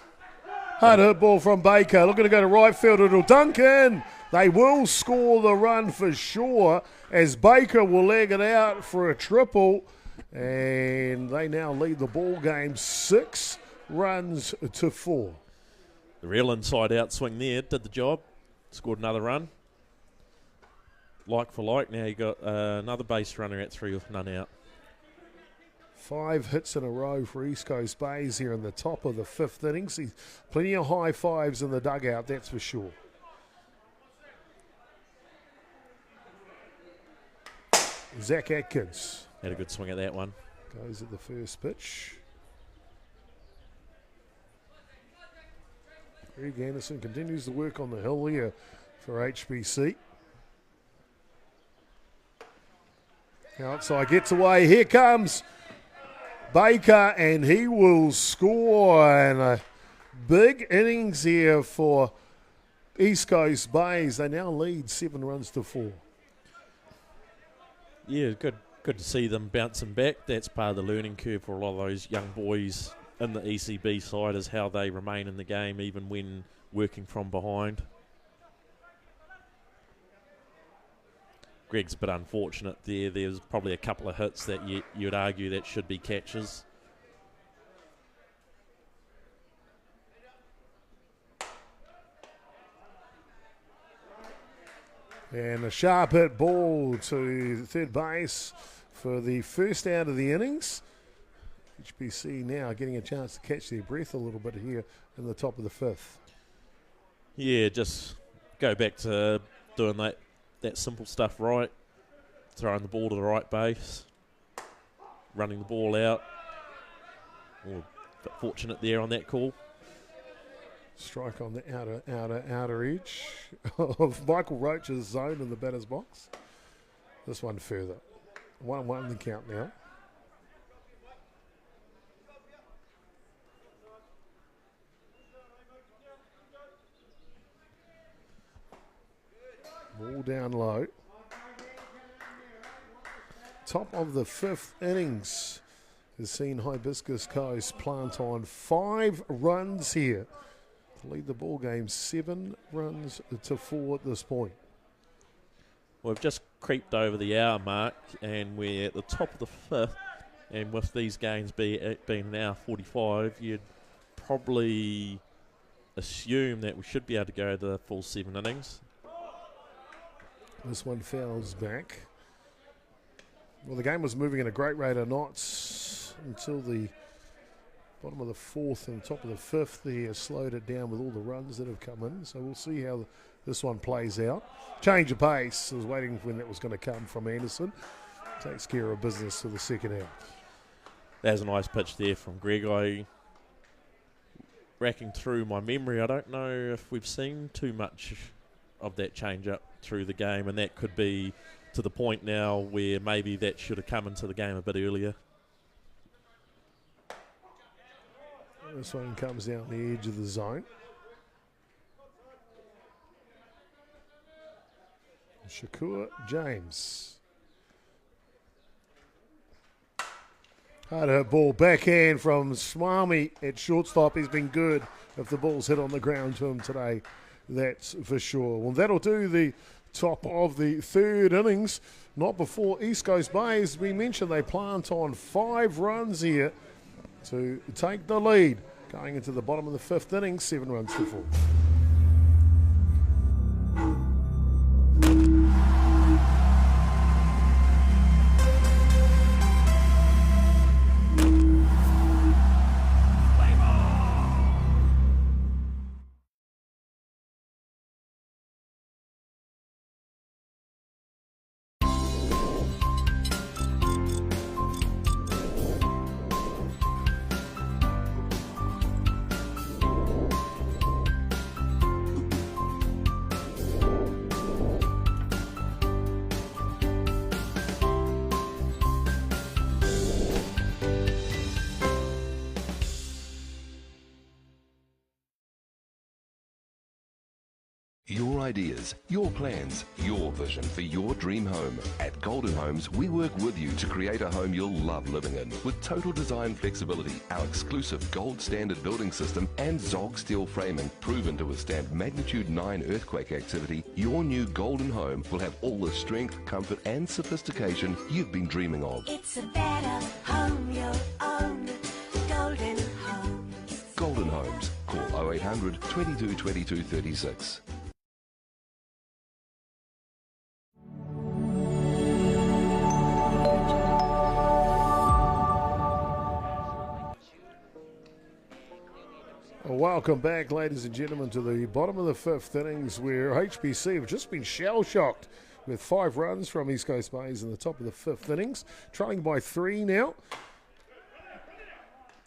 Hard hit ball from Baker, looking to go to right field, it'll dunk in. They will score the run for sure as Baker will leg it out for a triple, and they now lead the ball game 6 runs to 4. The real inside out swing there did the job, scored another run. Like for like, now you got another base runner at 3 with none out. 5 hits in a row for East Coast Bays here in the top of the 5th innings. Plenty of high fives in the dugout, that's for sure. Zach Atkins had a good swing at that one. Goes at the first pitch. Greg Anderson continues to work on the hill here for HBC. Outside gets away. Here comes Baker, and he will score. And a big innings here for East Coast Bays. They now lead 7 runs to 4. Yeah, good to see them bouncing back. That's part of the learning curve for a lot of those young boys in the ECB side, is how they remain in the game even when working from behind. Greg's a bit unfortunate there. There's probably a couple of hits that you'd argue that should be catches. And a sharp hit ball to third base for the first out of the innings. HBC now getting a chance to catch their breath a little bit here in the top of the 5th. Yeah, just go back to doing that simple stuff right. Throwing the ball to the right base. Running the ball out. Or bit fortunate there on that call. Strike on the outer edge of Michael Roach's zone in the batter's box. This one further. 1-1 the count now. Ball down low. Top of the 5th innings has seen Hibiscus Coast plant on 5 runs here to lead the ball game 7 runs to 4 at this point. We've just creeped over the hour mark and we're at the top of the 5th, and with these games being now 45, you'd probably assume that we should be able to go the full 7 innings. This one fouls back. Well, the game was moving at a great rate of knots until the bottom of the 4th and top of the 5th there slowed it down with all the runs that have come in. So we'll see how this one plays out. Change of pace. I was waiting for when that was going to come from Anderson. Takes care of business for the second out. There's a nice pitch there from Greg. Racking through my memory, I don't know if we've seen too much of that change up through the game, and that could be to the point now where maybe that should have come into the game a bit earlier. This one comes down the edge of the zone. Shakur James. Hard hit ball, backhand from Swami at shortstop. He's been good if the ball's hit on the ground to him today, that's for sure. Well, that'll do the top of the 3rd innings. Not before East Coast Bay, as we mentioned, they plant on 5 runs here to take the lead. Going into the bottom of the 5th inning, 7 runs to 4. Your ideas, your plans, your vision for your dream home. At Golden Homes, we work with you to create a home you'll love living in. With total design flexibility, our exclusive gold standard building system and Zog steel framing proven to withstand magnitude 9 earthquake activity, your new Golden Home will have all the strength, comfort and sophistication you've been dreaming of. It's a better home, your own. Golden Homes. Golden Homes. Call 0800 22 22 36. Welcome back, ladies and gentlemen, to the bottom of the 5th innings where HBC have just been shell-shocked with 5 runs from East Coast Bays in the top of the 5th innings, trailing by 3 now.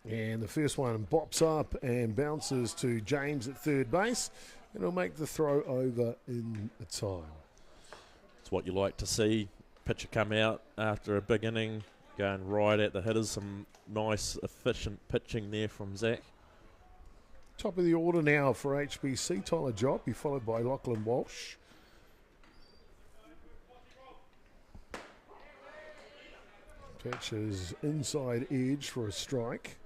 And the first one bops up and bounces to James at third base, and he'll make the throw over in time. It's what you like to see. Pitcher come out after a big inning, going right at the hitters. Some nice, efficient pitching there from Zach. Top of the order now for HBC, Tyler Job, followed by Lachlan Walsh. Pitches inside edge for a strike.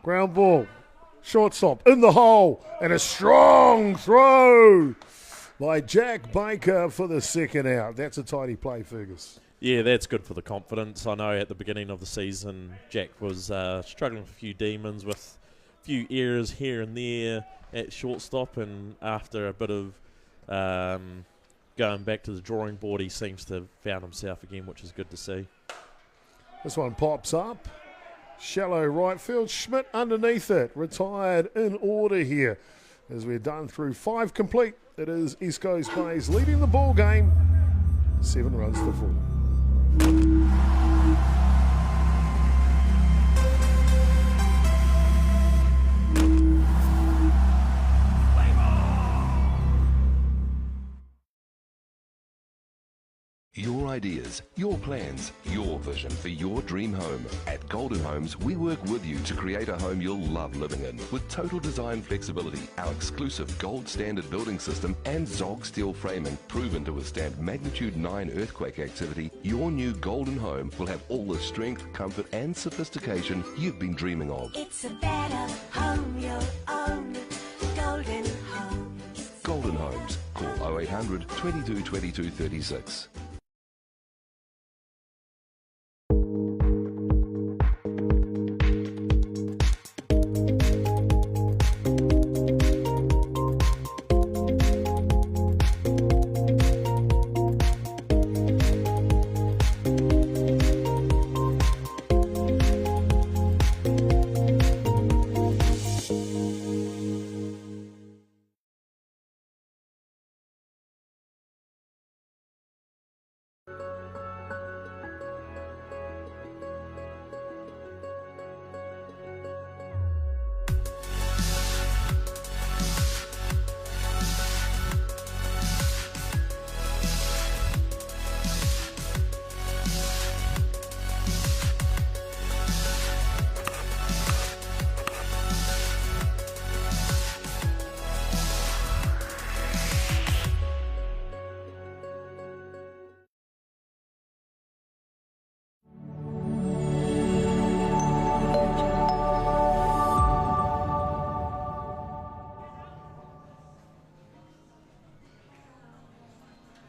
Ground ball, shortstop in the hole, and a strong throw by Jack Baker for the second out. That's a tidy play, Fergus. Yeah, that's good for the confidence. I know at the beginning of the season, Jack was struggling with a few demons with a few errors here and there at shortstop, and after a bit of going back to the drawing board, he seems to have found himself again, which is good to see. This one pops up. Shallow right field. Schmidt underneath it. Retired in order here as we're done through 5 complete It is East Coast Bays leading the ball game, 7 runs to 4. Your ideas, your plans, your vision for your dream home. At Golden Homes, we work with you to create a home you'll love living in. With total design flexibility, our exclusive gold standard building system and Zog steel framing proven to withstand magnitude 9 earthquake activity, your new Golden Home will have all the strength, comfort and sophistication you've been dreaming of. It's a better home you'll own. Golden Homes. Golden Homes. Call 0800 22 22 36.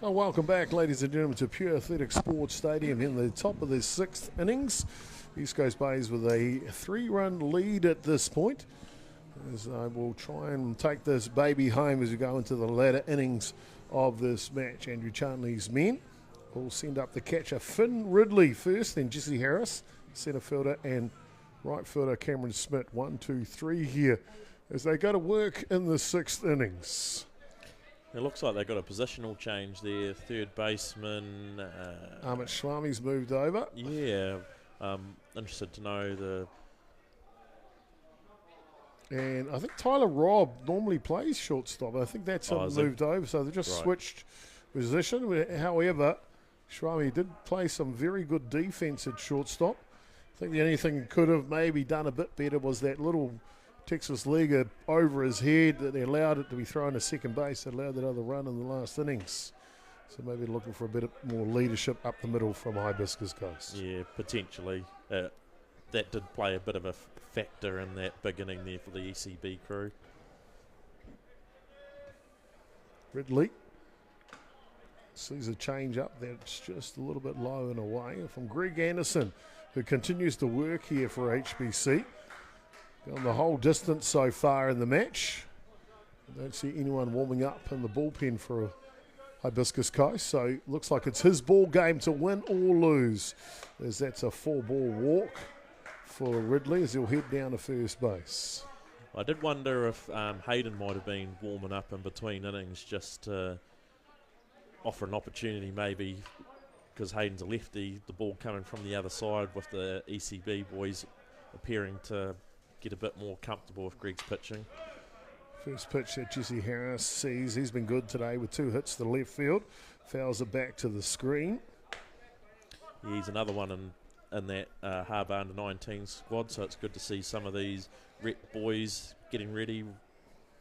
Well, welcome back, ladies and gentlemen, to Pure Athletic Sports Stadium in the top of the 6th innings. East Coast Bays with a 3-run lead at this point, as I will try and take this baby home as we go into the latter innings of this match. Andrew Charnley's men will send up the catcher Finn Ridley first, then Jesse Harris, centre fielder, and right fielder Cameron Smith. 1, 2, 3 here as they go to work in the 6th innings. It looks like they've got a positional change there. Third baseman. Amit Swami's moved over. Yeah. Interested to know And I think Tyler Robb normally plays shortstop. I think that's moved over, so they just switched position. However, Swami did play some very good defence at shortstop. I think the only thing he could have maybe done a bit better was that little Texas leaguer over his head that they allowed it to be thrown to second base. They allowed that other run in the last innings. So maybe looking for a bit more leadership up the middle from Hibiscus Coast. Yeah, potentially. That did play a bit of a factor in that beginning there for the ECB crew. Ridley sees a change up that's just a little bit low and away from Greg Anderson, who continues to work here for HBC. Gone the whole distance so far in the match. Don't see anyone warming up in the bullpen for Hibiscus Coast, so looks like it's his ball game to win or lose, as that's a 4-ball walk for Ridley as he'll head down to first base. I did wonder if Hayden might have been warming up in between innings just to offer an opportunity maybe, because Hayden's a lefty, the ball coming from the other side with the ECB boys appearing to get a bit more comfortable with Greg's pitching. First pitch that Jesse Harris sees. He's been good today with 2 hits to left field. Fouls it back to the screen. Yeah, he's another one in that Harbour under-19 squad, so it's good to see some of these rep boys getting ready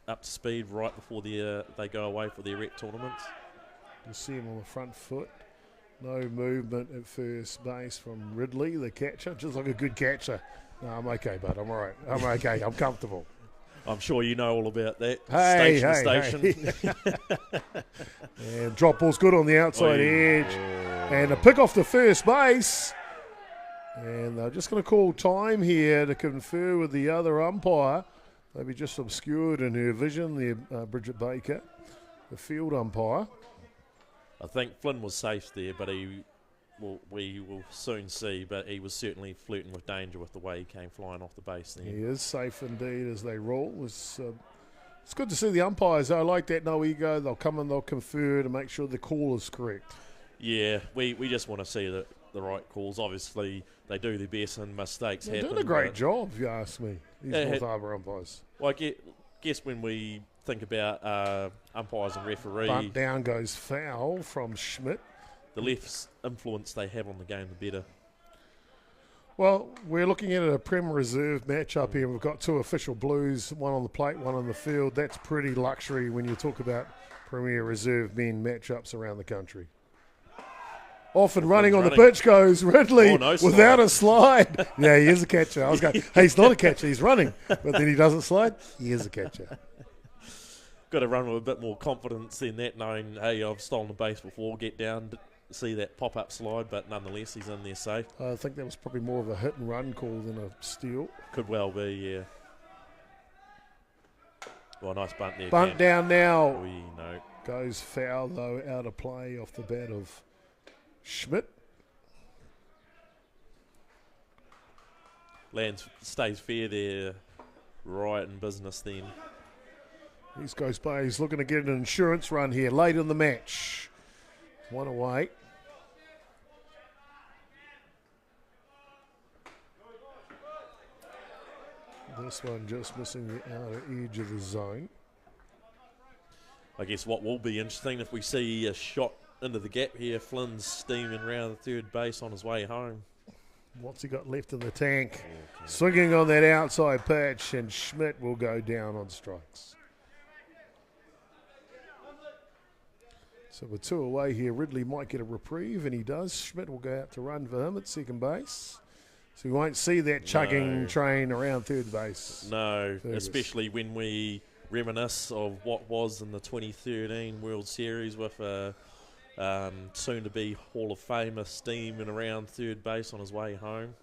up to speed right before they go away for their rep tournaments. You see him on the front foot. No movement at first base from Ridley, the catcher. Just like a good catcher. No, I'm okay, bud. I'm all right. I'm okay. I'm comfortable. I'm sure you know all about that. Station. And drop ball's good on the outside edge. And a pick off to first base. And they're just going to call time here to confer with the other umpire. Maybe just obscured in her vision there, Bridget Baker, the field umpire. I think Flynn was safe there, but we will soon see, but he was certainly flirting with danger with the way he came flying off the base there. He is safe indeed as they roll. Was It's good to see the umpires. I like that no ego. They'll come and they'll confer to make sure the call is correct. Yeah, we just want to see the right calls. Obviously, they do their best and mistakes happen. They're doing a great job, if you ask me, these Yeah, North Harbour umpires. Well, I guess when we think about umpires and referee, Bunt down goes foul from Schmidt. the less influence they have on the game, the better. Well, we're looking at a Prem Reserve matchup here. We've got two official Blues, one on the plate, one on the field. That's pretty luxury when you talk about Premier Reserve men matchups around the country. Off and running on the pitch goes Ridley without a slide. Yeah, he is a catcher. I was going, hey, he's not a catcher, he's running. But then he doesn't slide. He is a catcher. Got to run with a bit more confidence than that, knowing, hey, I've stolen the base before, get down, see that pop-up slide, but nonetheless, he's in there safe. I think that was probably more of a hit-and-run call than a steal. Could well be, yeah. Well, nice bunt there. Bunt down now. No. Goes foul, though, out of play off the bat of Schmidt. Stays fair there, right in business then. East Coast Bay is looking to get an insurance run here late in the match. One away. This one just missing the outer edge of the zone. I guess what will be interesting if we see a shot into the gap here, Flynn's steaming around the third base on his way home. What's he got left in the tank? Okay. Swinging on that outside patch, and Schmidt will go down on strikes. So we're two away here. Ridley might get a reprieve, and he does. Schmidt will go out to run for him at second base. So we won't see that chugging train around third base. No, especially when we reminisce of what was in the 2013 World Series with a soon-to-be Hall of Famer steaming around third base on his way home.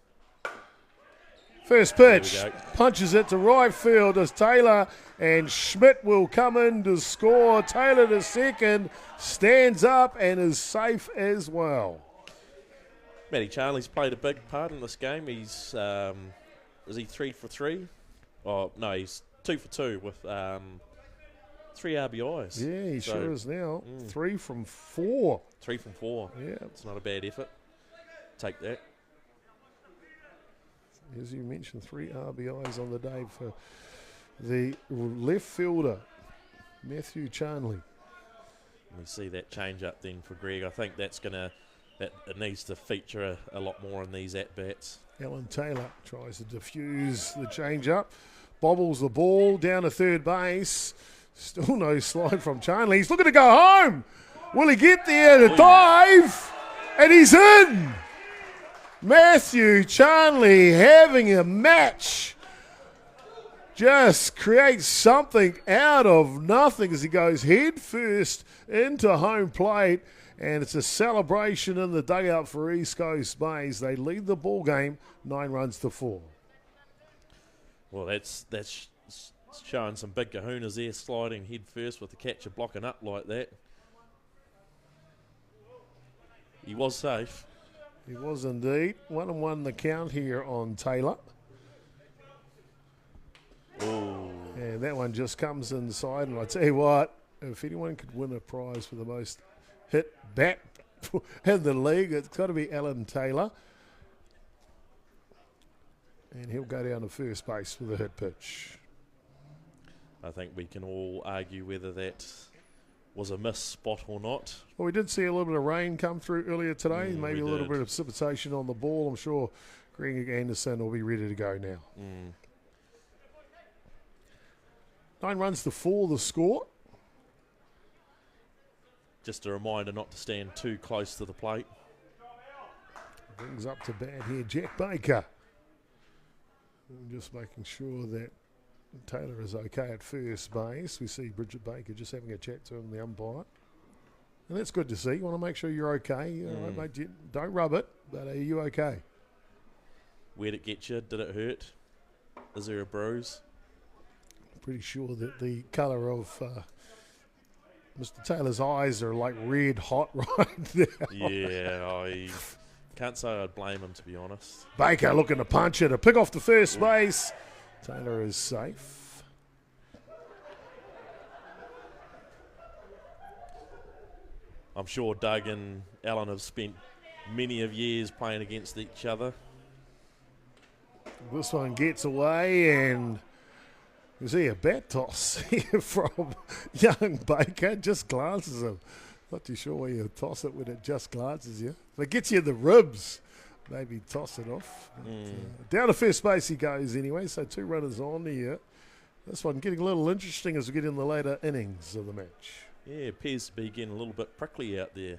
First pitch, punches it to right field as Taylor, and Schmidt will come in to score. Taylor to second, stands up and is safe as well. Matty Charlie's played a big part in this game. He's, is he 3 for 3? Oh, no, he's 2 for 2 with 3 RBIs. Yeah, he sure is now. 3 from 4. 3 from 4. Yeah. It's not a bad effort. Take that. As you mentioned, 3 RBIs on the day for the left fielder, Matthew Charnley. We see that change up then for Greg. I think that's going to, that it needs to feature a lot more in these at-bats. Alan Taylor tries to diffuse the change up, bobbles the ball down to third base. Still no slide from Charnley. He's looking to go home. Will he get there to dive? And he's in. Matthew Charnley having a match. Just creates something out of nothing as he goes head first into home plate. And it's a celebration in the dugout for East Coast Bays. They lead the ball game 9 runs to 4. Well, that's showing some big kahunas there, sliding head first with the catcher blocking up like that. He was safe. He was indeed. 1-1 the count here on Taylor. Oh. And that one just comes inside. And I tell you what, if anyone could win a prize for the most hit bat in the league, it's got to be Alan Taylor. And he'll go down to first base with a hit pitch. I think we can all argue whether that was a missed spot or not. Well, we did see a little bit of rain come through earlier today, maybe a little bit of precipitation on the ball. I'm sure Greg Anderson will be ready to go now. 9 runs to 4 the score. Just a reminder not to stand too close to the plate. Brings up to bat here, Jack Baker. Just making sure that Taylor is okay at first base. We see Bridget Baker just having a chat to him, the umpire. And that's good to see. You want to make sure you're okay. All right, mate, don't rub it, but are you okay? Where'd it get you? Did it hurt? Is there a bruise? Pretty sure that the colour of Mr. Taylor's eyes are like red hot right now. Yeah, I can't say I'd blame him, to be honest. Baker looking to punch it, to pick off the first base. Taylor is safe. I'm sure Doug and Alan have spent many of years playing against each other. This one gets away, and you see a bat toss here from young Baker. Just glances him. Not too sure where you toss it when it just glances you. If it gets you in the ribs, maybe toss it off. Down to first base he goes anyway, so 2 runners on here. This one getting a little interesting as we get in the later innings of the match. Yeah, appears to be getting a little bit prickly out there.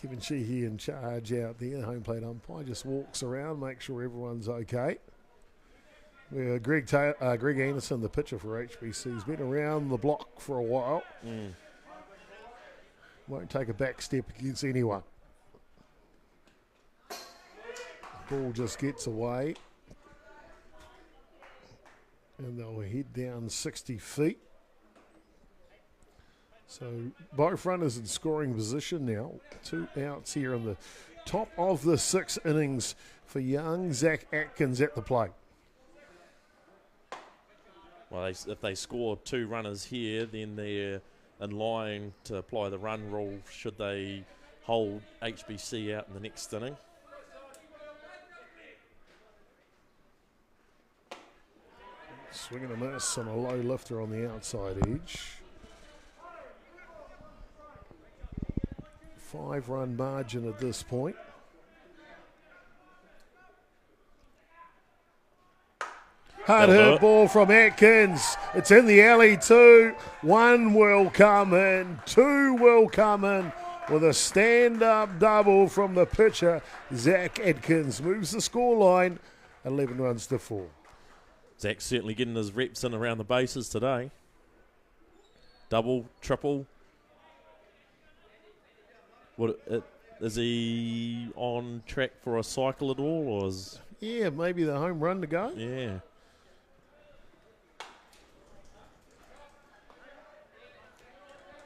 Kevin Sheehy in charge out there. Home plate umpire just walks around, makes sure everyone's okay. Greg Anderson, the pitcher for HBC, has been around the block for a while. Won't take a back step against anyone. Ball just gets away. And they'll head down 60 feet. So both runners in scoring position now. 2 outs here in the top of the 6 innings for young Zach Atkins at the plate. Well, if they score 2 runners here, then they're in line to apply the run rule should they hold HBC out in the next inning. Swing and a miss on a low lifter on the outside edge. 5-run margin at this point. Hard hit ball from Atkins. It's in the alley too. 1 will come in. 2 will come in with a stand-up double from the pitcher. Zach Atkins moves the scoreline 11 runs to 4. Zach's certainly getting his reps in around the bases today. Double, triple. Is he on track for a cycle at all? Or is Yeah, maybe the home run to go. Yeah.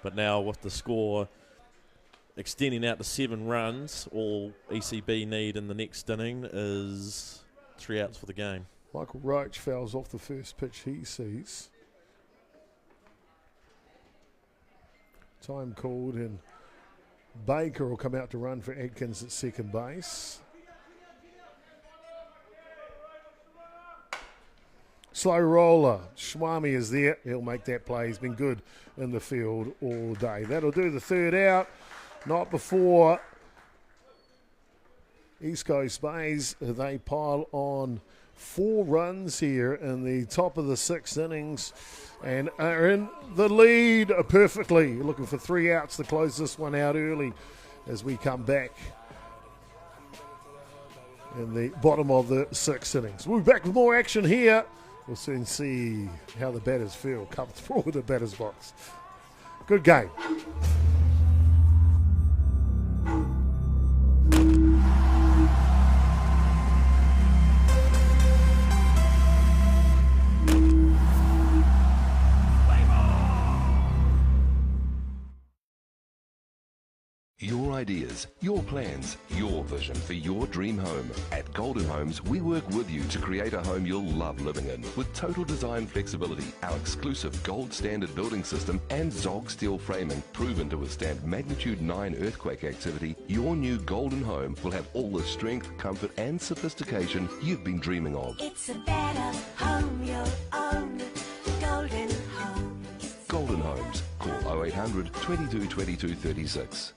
But now with the score extending out to 7 runs, all ECB need in the next inning is 3 outs for the game. Michael Roach fouls off the first pitch he sees. Time called, and Baker will come out to run for Atkins at second base. Slow roller. Schwami is there. He'll make that play. He's been good in the field all day. That'll do the 3rd out. Not before East Coast Bays. They pile on 4 runs here in the top of the 6th innings and are in the lead perfectly. Looking for 3 outs to close this one out early as we come back in the bottom of the 6th innings. We'll be back with more action here. We'll soon see how the batters feel coming through the batter's box. Good game. Your ideas, your plans, your vision for your dream home. At Golden Homes, we work with you to create a home you'll love living in. With total design flexibility, our exclusive gold standard building system and Zog steel framing proven to withstand magnitude 9 earthquake activity, your new Golden Home will have all the strength, comfort and sophistication you've been dreaming of. It's a better home you'll own. Golden Homes. Golden Homes. Call 0800 22 22 36.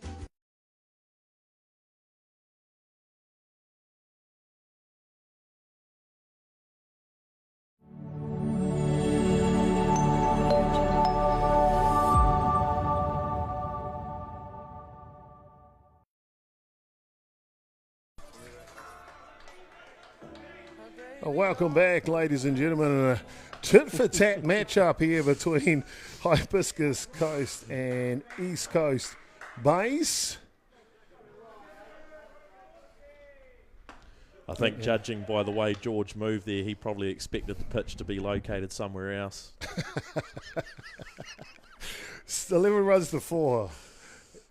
Welcome back, ladies and gentlemen. A tit-for-tat matchup here between Hibiscus Coast and East Coast Bays. I think judging by the way George moved there, he probably expected the pitch to be located somewhere else. 11 runs to 4.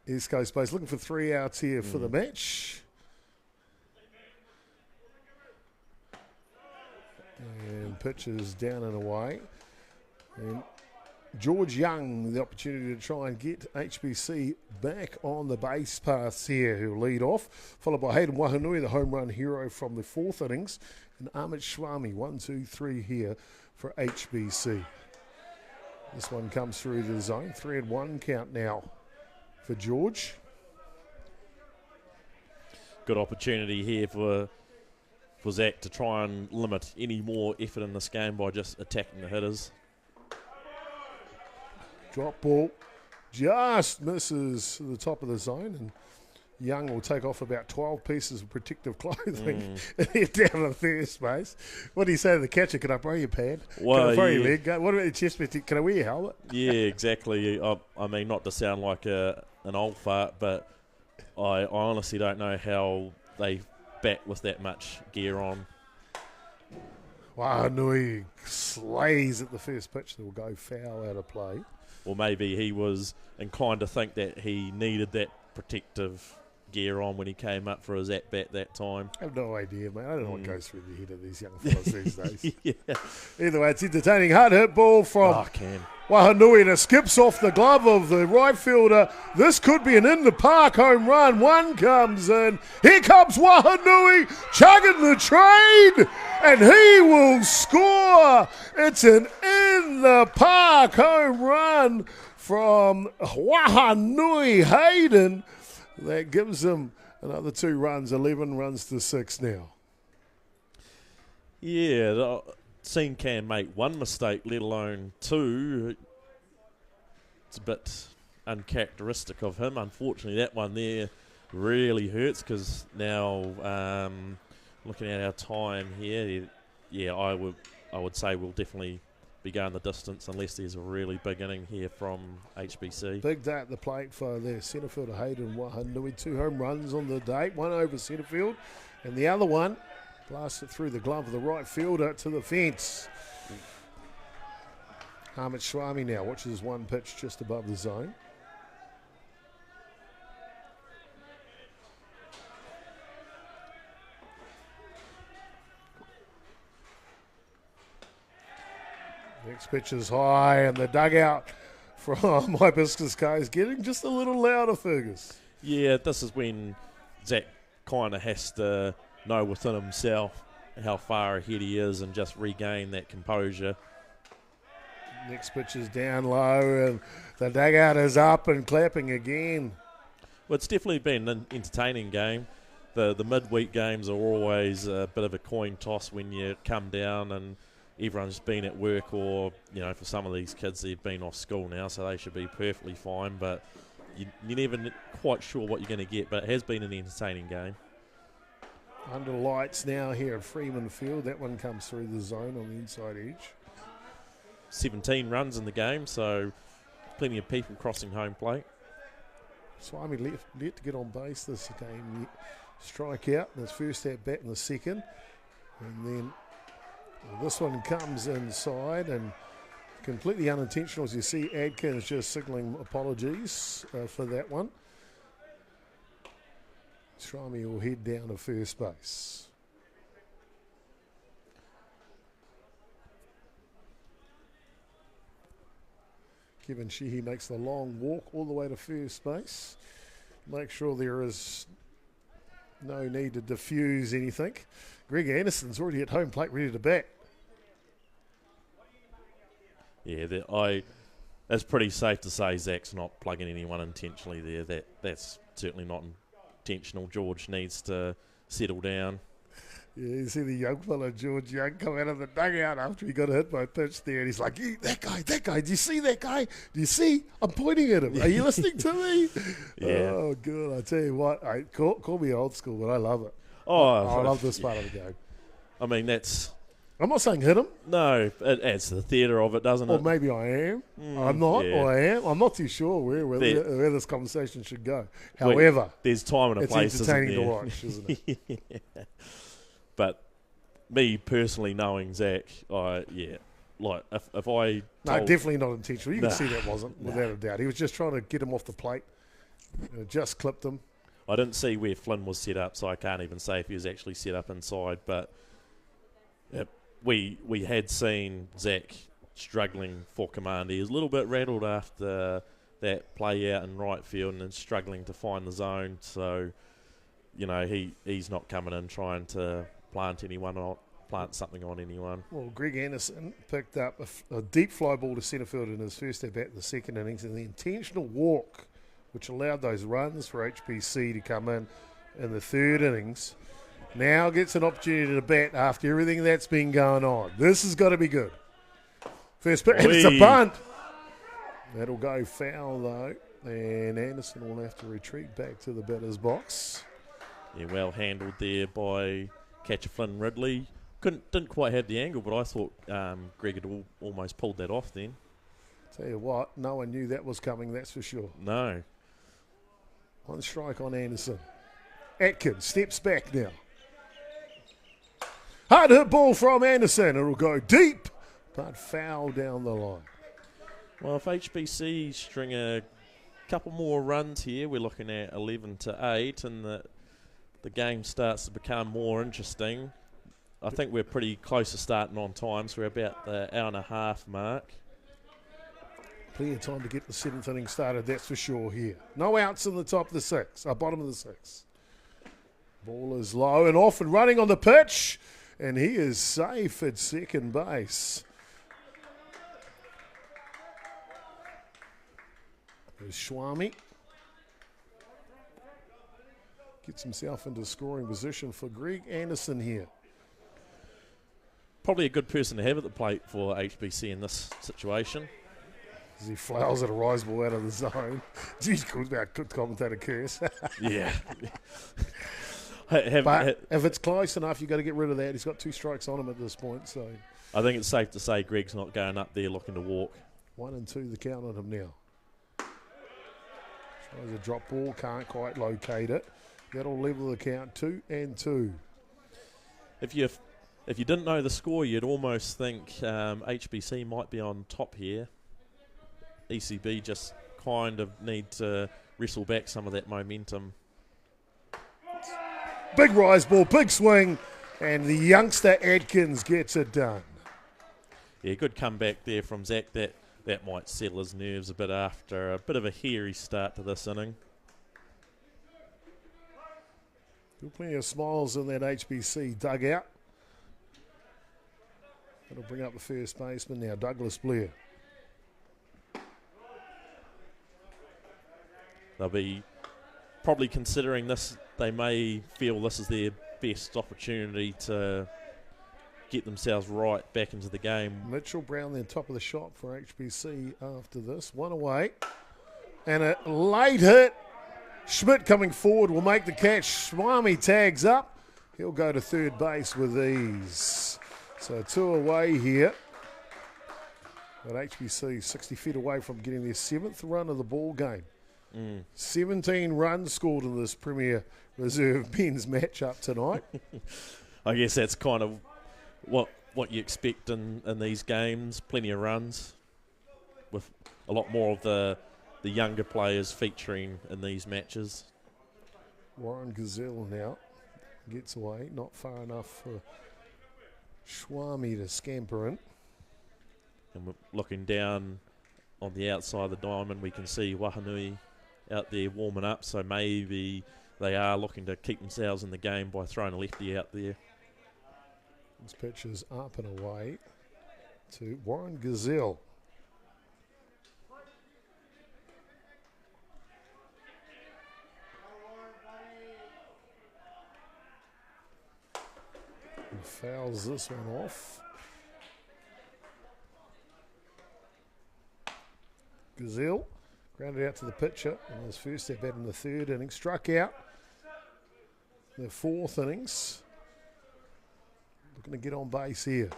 East Coast Bays looking for 3 outs here for the match. And pitches down and away. And George Young, the opportunity to try and get HBC back on the base paths here, who'll lead off, followed by Hayden Wahanui, the home run hero from the 4th innings, and Amit Swami, 1, 2, 3 here for HBC. This one comes through the zone, 3-1 count now for George. Good opportunity here for Zach to try and limit any more effort in this game by just attacking the hitters. Drop ball just misses the top of the zone, and Young will take off about 12 pieces of protective clothing and head down to first base. What do you say to the catcher? Can I borrow your pad? Well, can I borrow your leg? What about the chest protector? Can I wear your helmet? Yeah, exactly. I mean, not to sound like an old fart, but I honestly don't know how they bat with that much gear on. Wahanui slays at the first pitch that will go foul out of play. Or maybe he was inclined to think that he needed that protective gear on when he came up for his at-bat that time. I have no idea, mate. I don't know what goes through the head of these young fellas these days. Yeah. Either way, it's entertaining. Hard hit ball from Wahanui, and it skips off the glove of the right fielder. This could be an in-the-park home run. One comes in. Here comes Wahanui, chugging the train, and he will score. It's an in-the-park home run from Wahanui Hayden. That gives him another 2 runs, 11 runs to 6 now. Yeah, the team can make one mistake, let alone 2. It's a bit uncharacteristic of him. Unfortunately, that one there really hurts because now looking at our time here, I would say we'll definitely be going the distance unless there's a really big inning here from HBC. Big day at the plate for their centre fielder Hayden Wahanui. 2 home runs on the day, one over centre field, and the other one blasted through the glove of the right fielder to the fence. Amit Swami now watches one pitch just above the zone. Next pitch is high, and the dugout from Hibiscus K is getting just a little louder, Fergus. Yeah, this is when Zach kind of has to know within himself how far ahead he is and just regain that composure. Next pitch is down low, and the dugout is up and clapping again. Well, it's definitely been an entertaining game. The midweek games are always a bit of a coin toss when you come down and everyone's been at work, or, for some of these kids, they've been off school now, so they should be perfectly fine. But you're never quite sure what you're going to get, but it has been an entertaining game. Under lights now here at Freeman Field. That one comes through the zone on the inside edge. 17 runs in the game, so plenty of people crossing home plate. Swami left to get on base this game. Strike out in his first at bat in the second. And then this one comes inside and completely unintentional, as you see Adkins just signalling apologies for that one. Swami will head down to first base. Kevin Sheehy makes the long walk all the way to first base. Make sure there is no need to diffuse anything. Greg Anderson's already at home plate ready to bat. Yeah, that's pretty safe to say Zach's not plugging anyone intentionally there. That's certainly not intentional. George needs to settle down. Yeah, you see the young fella, George Young, come out of the dugout after he got hit by a pitch there, and he's like, hey, that guy, do you see that guy? Do you see? I'm pointing at him. Are you listening to me? Yeah. Oh, good. I tell you what, call me old school, but I love it. Oh, I love this part of the game. I mean, I'm not saying hit him. No, it adds to the theatre of it, doesn't it? Or maybe I am. I'm not, or I am. I'm not too sure where this conversation should go. However, there's time and a place, it's entertaining to watch, isn't it? Yeah. But me personally knowing Zach, if I No, definitely not intentional. You can see that wasn't, without a doubt. He was just trying to get him off the plate. Just clipped him. I didn't see where Flynn was set up, so I can't even say if he was actually set up inside. But we had seen Zach struggling for command. He was a little bit rattled after that play out in right field and then struggling to find the zone. So, he's not coming in trying to plant something on anyone. Well, Greg Anderson picked up a deep fly ball to centre field in his first at bat in the second innings, and the intentional walk, which allowed those runs for HBC to come in the third innings, now gets an opportunity to bat after everything that's been going on. This has got to be good. First pitch, it's a bunt. That'll go foul, though, and Anderson will have to retreat back to the batter's box. Yeah, well handled there by catcher Flynn Ridley. Didn't quite have the angle, but I thought Greg had almost pulled that off then. Tell you what, no one knew that was coming, that's for sure. No. One strike on Anderson. Atkins steps back now. Hard hit ball from Anderson. It'll go deep, but foul down the line. Well, if HBC string a couple more runs here, we're looking at 11-8, and the game starts to become more interesting. I think we're pretty close to starting on time, so we're about the hour and a half mark. Plenty of time to get the seventh inning started, that's for sure here. No outs in the top of the six, bottom of the six. Ball is low and off and running on the pitch, and he is safe at second base. There's Schwami. Gets himself into scoring position for Greg Anderson here. Probably a good person to have at the plate for HBC in this situation. As he flowers at a rise ball out of the zone. Geez, good commentator curse. Yeah. But if it's close enough, you've got to get rid of that. He's got 2 strikes on him at this point. So I think it's safe to say Greg's not going up there looking to walk. 1-2 the count on him now. Tries a drop ball, can't quite locate it. That'll level the count 2-2. If you didn't know the score, you'd almost think HBC might be on top here. ECB just kind of need to wrestle back some of that momentum. Big rise ball, big swing, and the youngster Atkins gets it done. Yeah, good comeback there from Zach. That might settle his nerves a bit after a bit of a hairy start to this inning. Still plenty of smiles in that HBC dugout. That'll bring up the first baseman now, Douglas Blair. They'll be probably considering this. They may feel this is their best opportunity to get themselves right back into the game. Mitchell Brown then top of the shot for HBC after this. One away. And a late hit. Schmidt coming forward will make the catch. Swami tags up. He'll go to third base with ease. So 2 away here. But HBC 60 feet away from getting their 7th run of the ball game. 17 runs scored in this Premier Reserve men's matchup tonight. I guess that's kind of what you expect in these games. Plenty of runs with a lot more of the younger players featuring in these matches. Warren Gazelle now gets away. Not far enough for Schwami to scamper in. And we're looking down on the outside of the diamond, we can see Wahanui out there warming up, so maybe they are looking to keep themselves in the game by throwing a lefty out there. This pitch is up and away to Warren Gazelle. He fouls this one off. Gazelle grounded out to the pitcher in his first at bat in the 3rd inning. Struck out in the 4th innings. Looking to get on base here.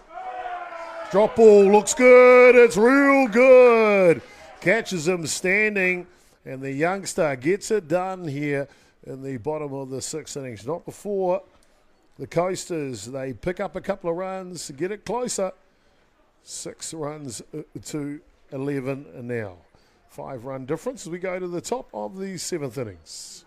Drop ball looks good. It's real good. Catches him standing, and the youngster gets it done here in the bottom of the 6th innings. Not before the Coasters. They pick up a couple of runs to get it closer. 6 runs to 11 now. 5-run difference as we go to the top of the 7th innings.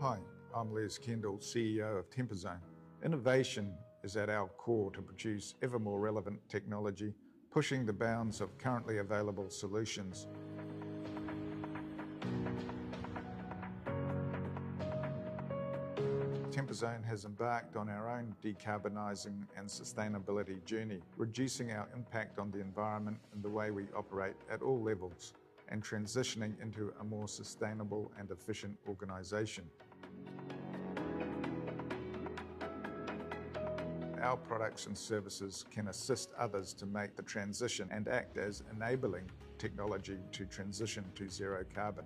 Hi, I'm Les Kendall, CEO of Temperzone. Innovation is at our core to produce ever more relevant technology, pushing the bounds of currently available solutions. Temperzone has embarked on our own decarbonising and sustainability journey, reducing our impact on the environment and the way we operate at all levels, and transitioning into a more sustainable and efficient organisation. Our products and services can assist others to make the transition and act as enabling technology to transition to zero carbon,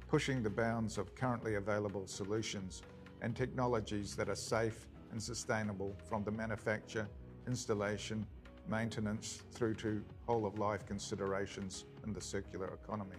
pushing the bounds of currently available solutions and technologies that are safe and sustainable from the manufacture, installation, maintenance through to whole-of-life considerations in the circular economy.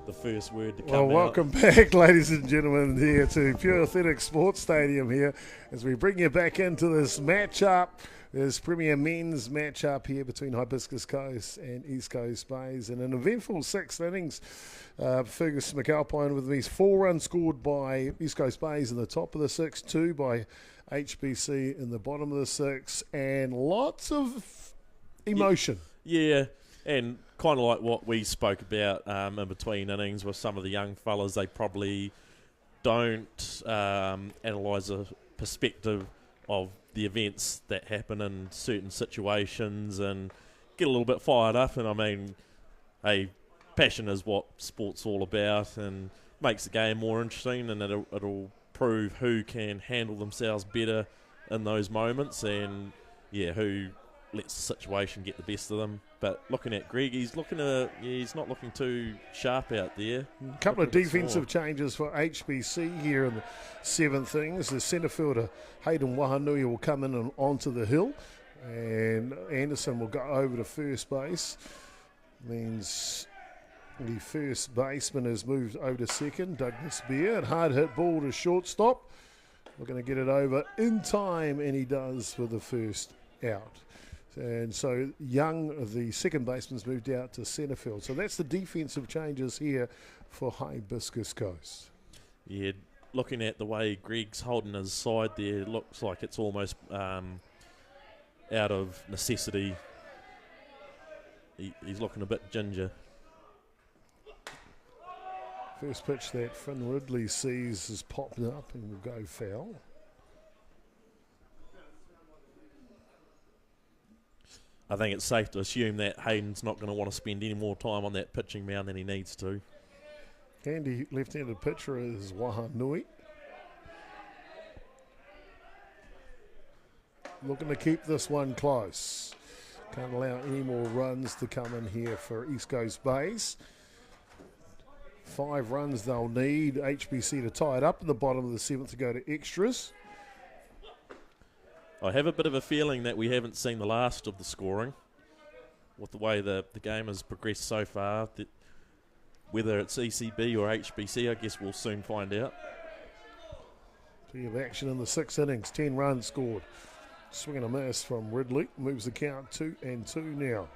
The first word to come Well, welcome back, ladies and gentlemen, here to Pure Athletic Sports Stadium here as we bring you back into this matchup, this Premier Men's matchup here between Hibiscus Coast and East Coast Bays. And an eventful sixth innings. Fergus McAlpine with these 4 runs scored by East Coast Bays in the top of the 6, 2 by HBC in the bottom of the 6, and lots of emotion. Yeah, and kind of like what we spoke about in between innings with some of the young fellas, they probably don't analyse a perspective of the events that happen in certain situations and get a little bit fired up. And I mean, hey, passion is what sport's all about and makes the game more interesting, and it'll prove who can handle themselves better in those moments and, yeah, who lets the situation get the best of them. But looking at Greg, he's not looking too sharp out there. A couple of defensive changes for HBC here in the 7th innings. The centre fielder Hayden Wahanui will come in and onto the hill, and Anderson will go over to first base. Means the first baseman has moved over to second, Douglas Beard. Hard hit ball to shortstop. We're going to get it over in time, and he does for the first out. And so Young, the second baseman's moved out to centre field. So that's the defensive changes here for Hibiscus Coast. Yeah, looking at the way Greg's holding his side there, it looks like it's almost out of necessity. He's looking a bit ginger. First pitch that Finn Ridley sees has popped up and will go foul. I think it's safe to assume that Hayden's not going to want to spend any more time on that pitching mound than he needs to. Handy left-handed pitcher is Wahanui. Looking to keep this one close. Can't allow any more runs to come in here for East Coast Bays. 5 runs they'll need HBC to tie it up in the bottom of the 7th to go to extras. I have a bit of a feeling that we haven't seen the last of the scoring with the way the game has progressed so far. That whether it's ECB or HBC, I guess we'll soon find out. Plenty of action in the 6 innings, 10 runs scored. Swing and a miss from Ridley, moves the count 2-2 now.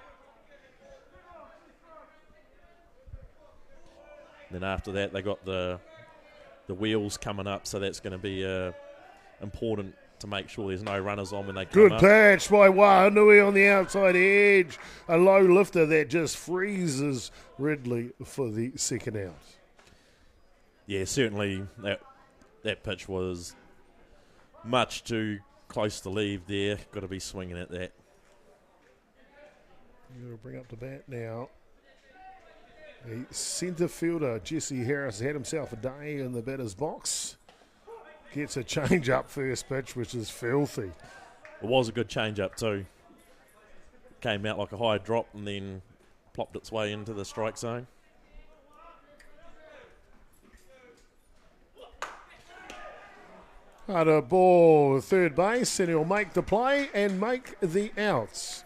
Then after that, they got the wheels coming up, so that's going to be important to make sure there's no runners on when they come Good up. patch by Wahanui on the outside edge. A low lifter that just freezes Ridley for the second out. Yeah, certainly that pitch was much too close to leave there. Got to be swinging at that. You'll bring up the bat now. The centre fielder, Jesse Harris, had himself a day in the batter's box. Gets a change-up first pitch, which is filthy. It was a good change-up too. Came out like a high drop and then plopped its way into the strike zone. Harder ball, third base, and he'll make the play and make the outs.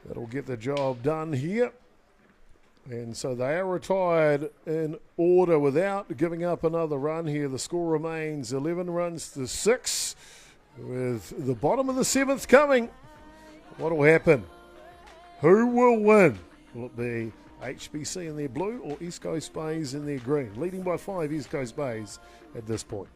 That'll get the job done here. And so they are retired in order without giving up another run here. The score remains 11 runs to 6 with the bottom of the 7th coming. What will happen? Who will win? Will it be HBC in their blue or East Coast Bays in their green? Leading by 5 East Coast Bays at this point.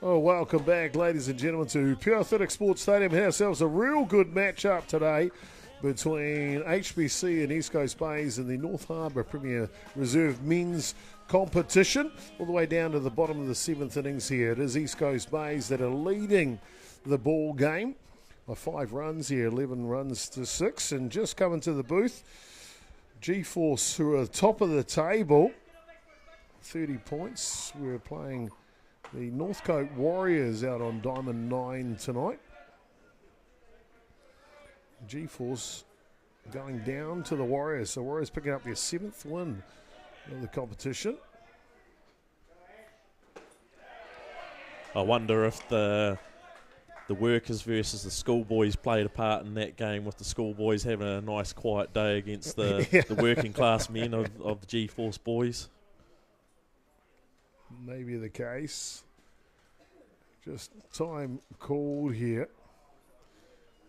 Oh, welcome back, ladies and gentlemen, to Pure Athletic Sports Stadium. We had ourselves a real good match-up today between HBC and East Coast Bays in the North Harbour Premier Reserve Men's Competition. All the way down to the bottom of the 7th innings here. It is East Coast Bays that are leading the ball game by 5 runs here, 11 runs to 6. And just coming to the booth, G-Force, who are top of the table, 30 points. We're playing the Northcote Warriors out on Diamond 9 tonight. G-Force going down to the Warriors. So Warriors picking up their 7th win of the competition. I wonder if the workers versus the schoolboys played a part in that game, with the schoolboys having a nice quiet day against the working class men of the G-Force boys. Maybe the case. Just time called here.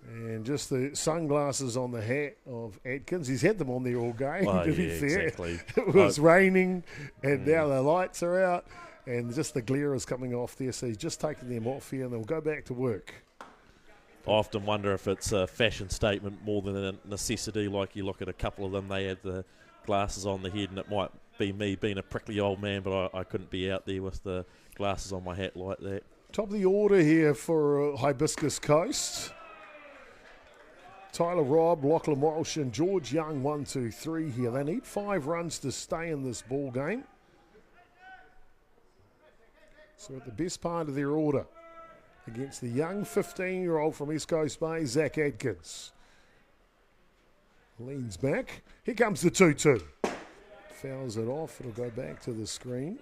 And just the sunglasses on the hat of Atkins. He's had them on there all game, to be fair. Exactly. It was raining, and now the lights are out, and just the glare is coming off there. So he's just taking them off here, and they'll go back to work. I often wonder if it's a fashion statement more than a necessity. Like, you look at a couple of them, they have the glasses on the head, and it might be me being a prickly old man, but I couldn't be out there with the glasses on my hat like that. Top of the order here for Hibiscus Coast. Tyler Robb, Lachlan Walsh, and George Young, 1, 2, 3 here. They need 5 runs to stay in this ball game. So at the best part of their order against the young 15-year-old from East Coast Bay, Zach Adkins. Leans back. Here comes the 2-2. Fouls it off. It'll go back to the screen.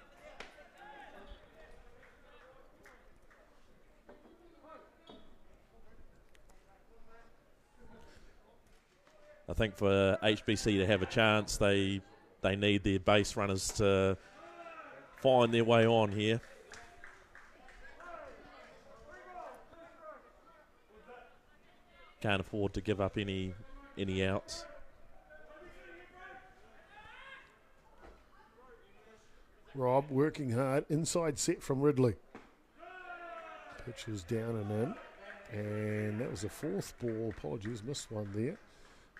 I think for HBC to have a chance, they need their base runners to find their way on here. Can't afford to give up any outs. Rob working hard. Inside set from Ridley. Pitch is down and in. And that was the 4th ball. Apologies, missed one there.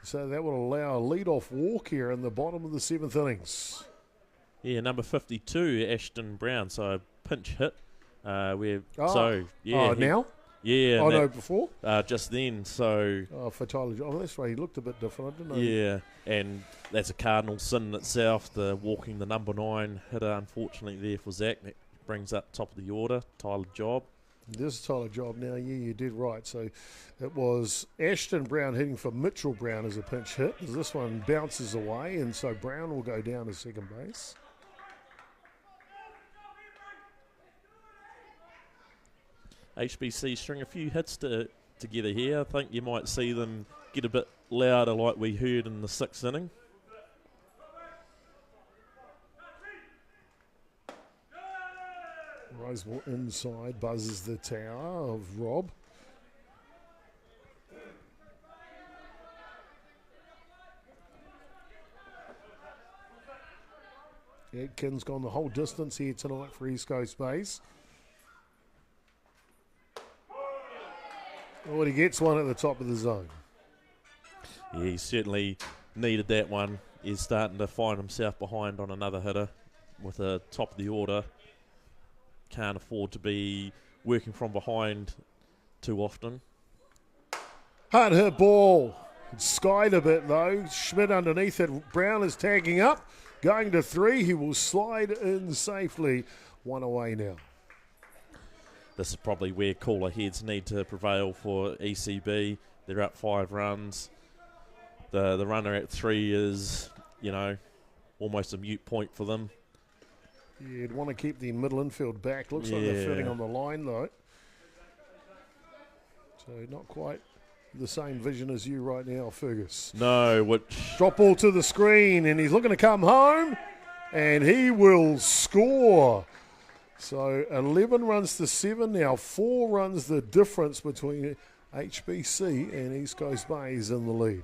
So that will allow a lead-off walk here in the bottom of the 7th innings. Yeah, number 52, Ashton Brown. So a pinch hit. Now? Yeah. Oh, no, before? Just then, so... Oh, for Tyler John. Oh, that's right. He looked a bit different, didn't he? Yeah, and that's a cardinal sin in itself, the walking the number 9 hitter, unfortunately, there for Zach. That brings up top of the order, Tyler Job. This is Tyler Job now. Yeah, you did right. So it was Ashton Brown hitting for Mitchell Brown as a pinch hit. As this one bounces away, and so Brown will go down to second base. HBC string a few hits together here. I think you might see them get a bit louder like we heard in the 6th inning. Roseball inside, buzzes the tower of Rob. Atkins gone the whole distance here tonight for East Coast base. Oh, he gets one at the top of the zone. Yeah, he certainly needed that one. He's starting to find himself behind on another hitter with a top of the order. Can't afford to be working from behind too often. Hard hit ball. It's skied a bit though. Schmidt underneath it. Brown is tagging up. Going to 3. He will slide in safely. 1 away now. This is probably where cooler heads need to prevail for ECB. They're up 5 runs. The runner at 3 is, almost a mute point for them. Yeah, you'd want to keep the middle infield back. Looks like they're fitting on the line though. So not quite the same vision as you right now, Fergus. No, which... Drop ball to the screen, and he's looking to come home, and he will score. So 11 runs to 7 now. 4 runs the difference between HBC and East Coast Bays in the lead.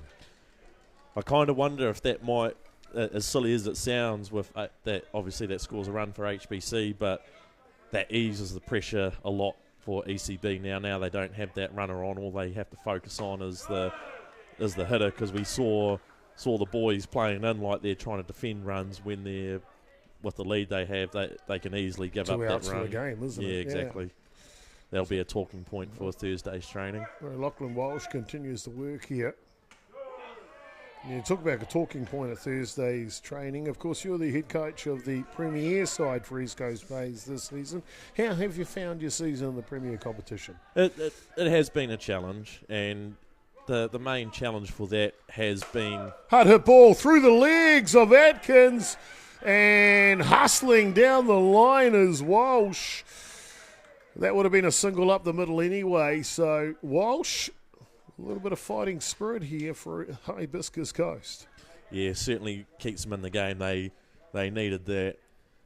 I kind of wonder if that might, as silly as it sounds, with that obviously that scores a run for HBC, but that eases the pressure a lot for ECB now. Now they don't have that runner on. All they have to focus on is the hitter, because we saw the boys playing in like they're trying to defend runs when they're with the lead they have. They can easily give up that run. 2 outs for a game, isn't it? Yeah, exactly. That'll be a talking point for Thursday's training. Well, Lachlan Walsh continues to work here. You talk about a talking point at Thursday's training. Of course, you're the head coach of the Premier side for East Coast Bays this season. How have you found your season in the Premier competition? It has been a challenge, and the main challenge for that has been... Hard hit ball through the legs of Atkins, and hustling down the line is Walsh. That would have been a single up the middle anyway, so Walsh... A little bit of fighting spirit here for Hibiscus Coast. Yeah, certainly keeps them in the game. They needed that.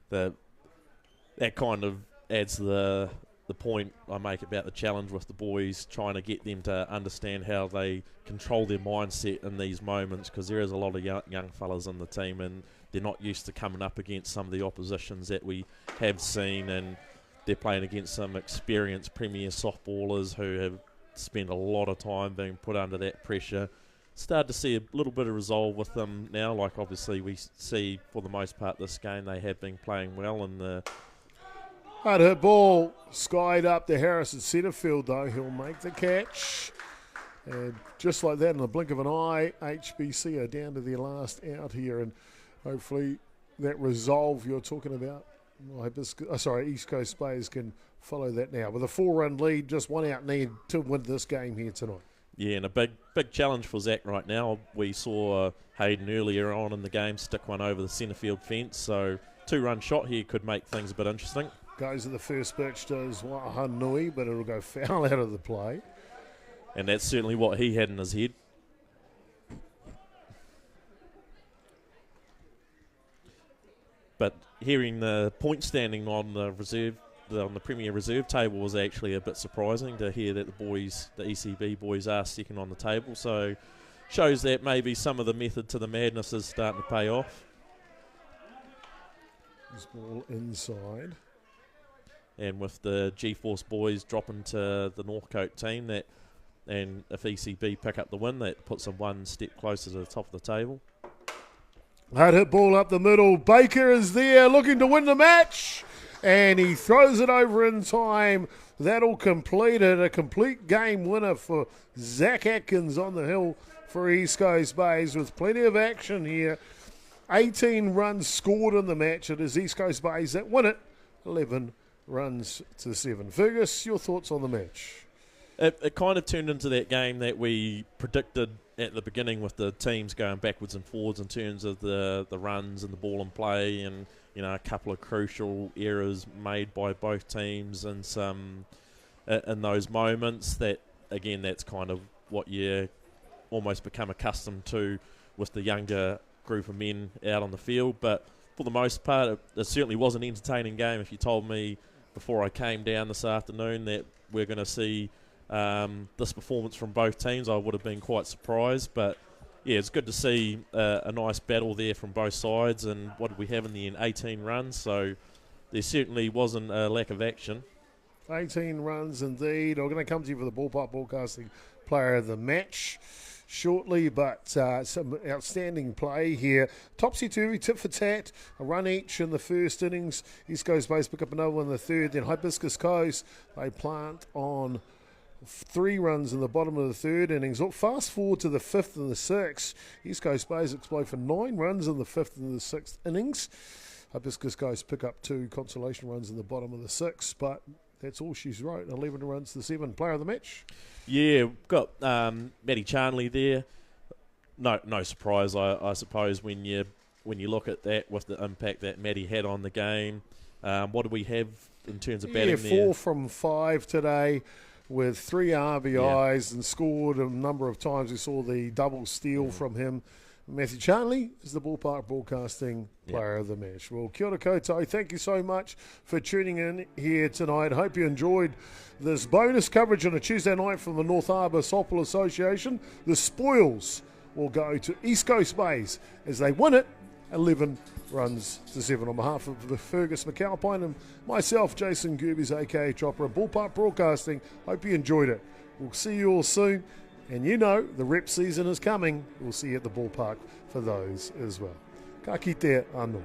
That kind of adds the point I make about the challenge with the boys, trying to get them to understand how they control their mindset in these moments, because there is a lot of young fellas in the team, and they're not used to coming up against some of the oppositions that we have seen, and they're playing against some experienced Premier softballers who have spend a lot of time being put under that pressure. Start to see a little bit of resolve with them now. Like obviously we see for the most part this game they have been playing well. And the hard hit ball skied up to Harris at centre field though. He'll make the catch. And just like that, in the blink of an eye, HBC are down to their last out here, and hopefully that resolve you're talking about, East Coast Bays can follow that now. With a 4-run lead, just 1 out need to win this game here tonight. Yeah, and a big challenge for Zach right now. We saw Hayden earlier on in the game stick one over the centre field fence, so 2-run shot here could make things a bit interesting. Goes at the first pitch, does Wahanui, but it'll go foul out of the play. And that's certainly what he had in his head. But hearing the point standing on the Premier Reserve table was actually a bit surprising to hear that the ECB boys are second on the table. So shows that maybe some of the method to the madness is starting to pay off. This ball inside. And with the G-Force boys dropping to the Northcote team, and if ECB pick up the win, that puts them one step closer to the top of the table. Hard hit ball up the middle. Baker is there looking to win the match. And he throws it over in time. that'll complete it. A complete game winner for Zach Atkins on the hill for East Coast Bays with plenty of action here. 18 runs scored in the match. It is East Coast Bays that win it, 11 runs to 7. Fergus, your thoughts on the match? It kind of turned into that game that we predicted at the beginning, with the teams going backwards and forwards in terms of the runs and the ball in play, and a couple of crucial errors made by both teams, and some in those moments. That again, that's kind of what you almost become accustomed to with the younger group of men out on the field. But for the most part, it certainly was an entertaining game. If you told me before I came down this afternoon that we're going to see this performance from both teams, I would have been quite surprised. But yeah, it's good to see a nice battle there from both sides. And what did we have in the end? 18 runs. So there certainly wasn't a lack of action. 18 runs indeed. I'm going to come to you for the Ballpark Broadcasting Player of the Match shortly, but some outstanding play here. Topsy-turvy, tit for tat, a run each in the first innings. East Coast Bays pick up another one in the third. Then Hibiscus Coast, they plant on 3 runs in the bottom of the third innings. Fast forward to the 5th and the 6th. East Coast Bays explode for 9 runs in the 5th and the 6th innings. Hibiscus Coast pick up 2 consolation runs in the bottom of the 6th, but that's all she's wrote. 11 runs to 7. Player of the match? Yeah, we've got Matty Charnley there. No surprise, I suppose, when you look at that with the impact that Matty had on the game. What do we have in terms of batting there? 4 from 5 today, with 3 RBIs and scored a number of times. We saw the double steal from him. Matthew Charnley is the Ballpark Broadcasting Player of the Match. Well, kia ora koutou. Thank you so much for tuning in here tonight. Hope you enjoyed this bonus coverage on a Tuesday night from the North Harbour Softball Association. The spoils will go to East Coast Bays as they win it 11 runs to 7. On behalf of the Fergus McAlpine and myself, Jason Gerbes, aka Chopper, and Ballpark Broadcasting, hope you enjoyed it. We'll see you all soon. And the rep season is coming. We'll see you at the ballpark for those as well. Ka kite anō.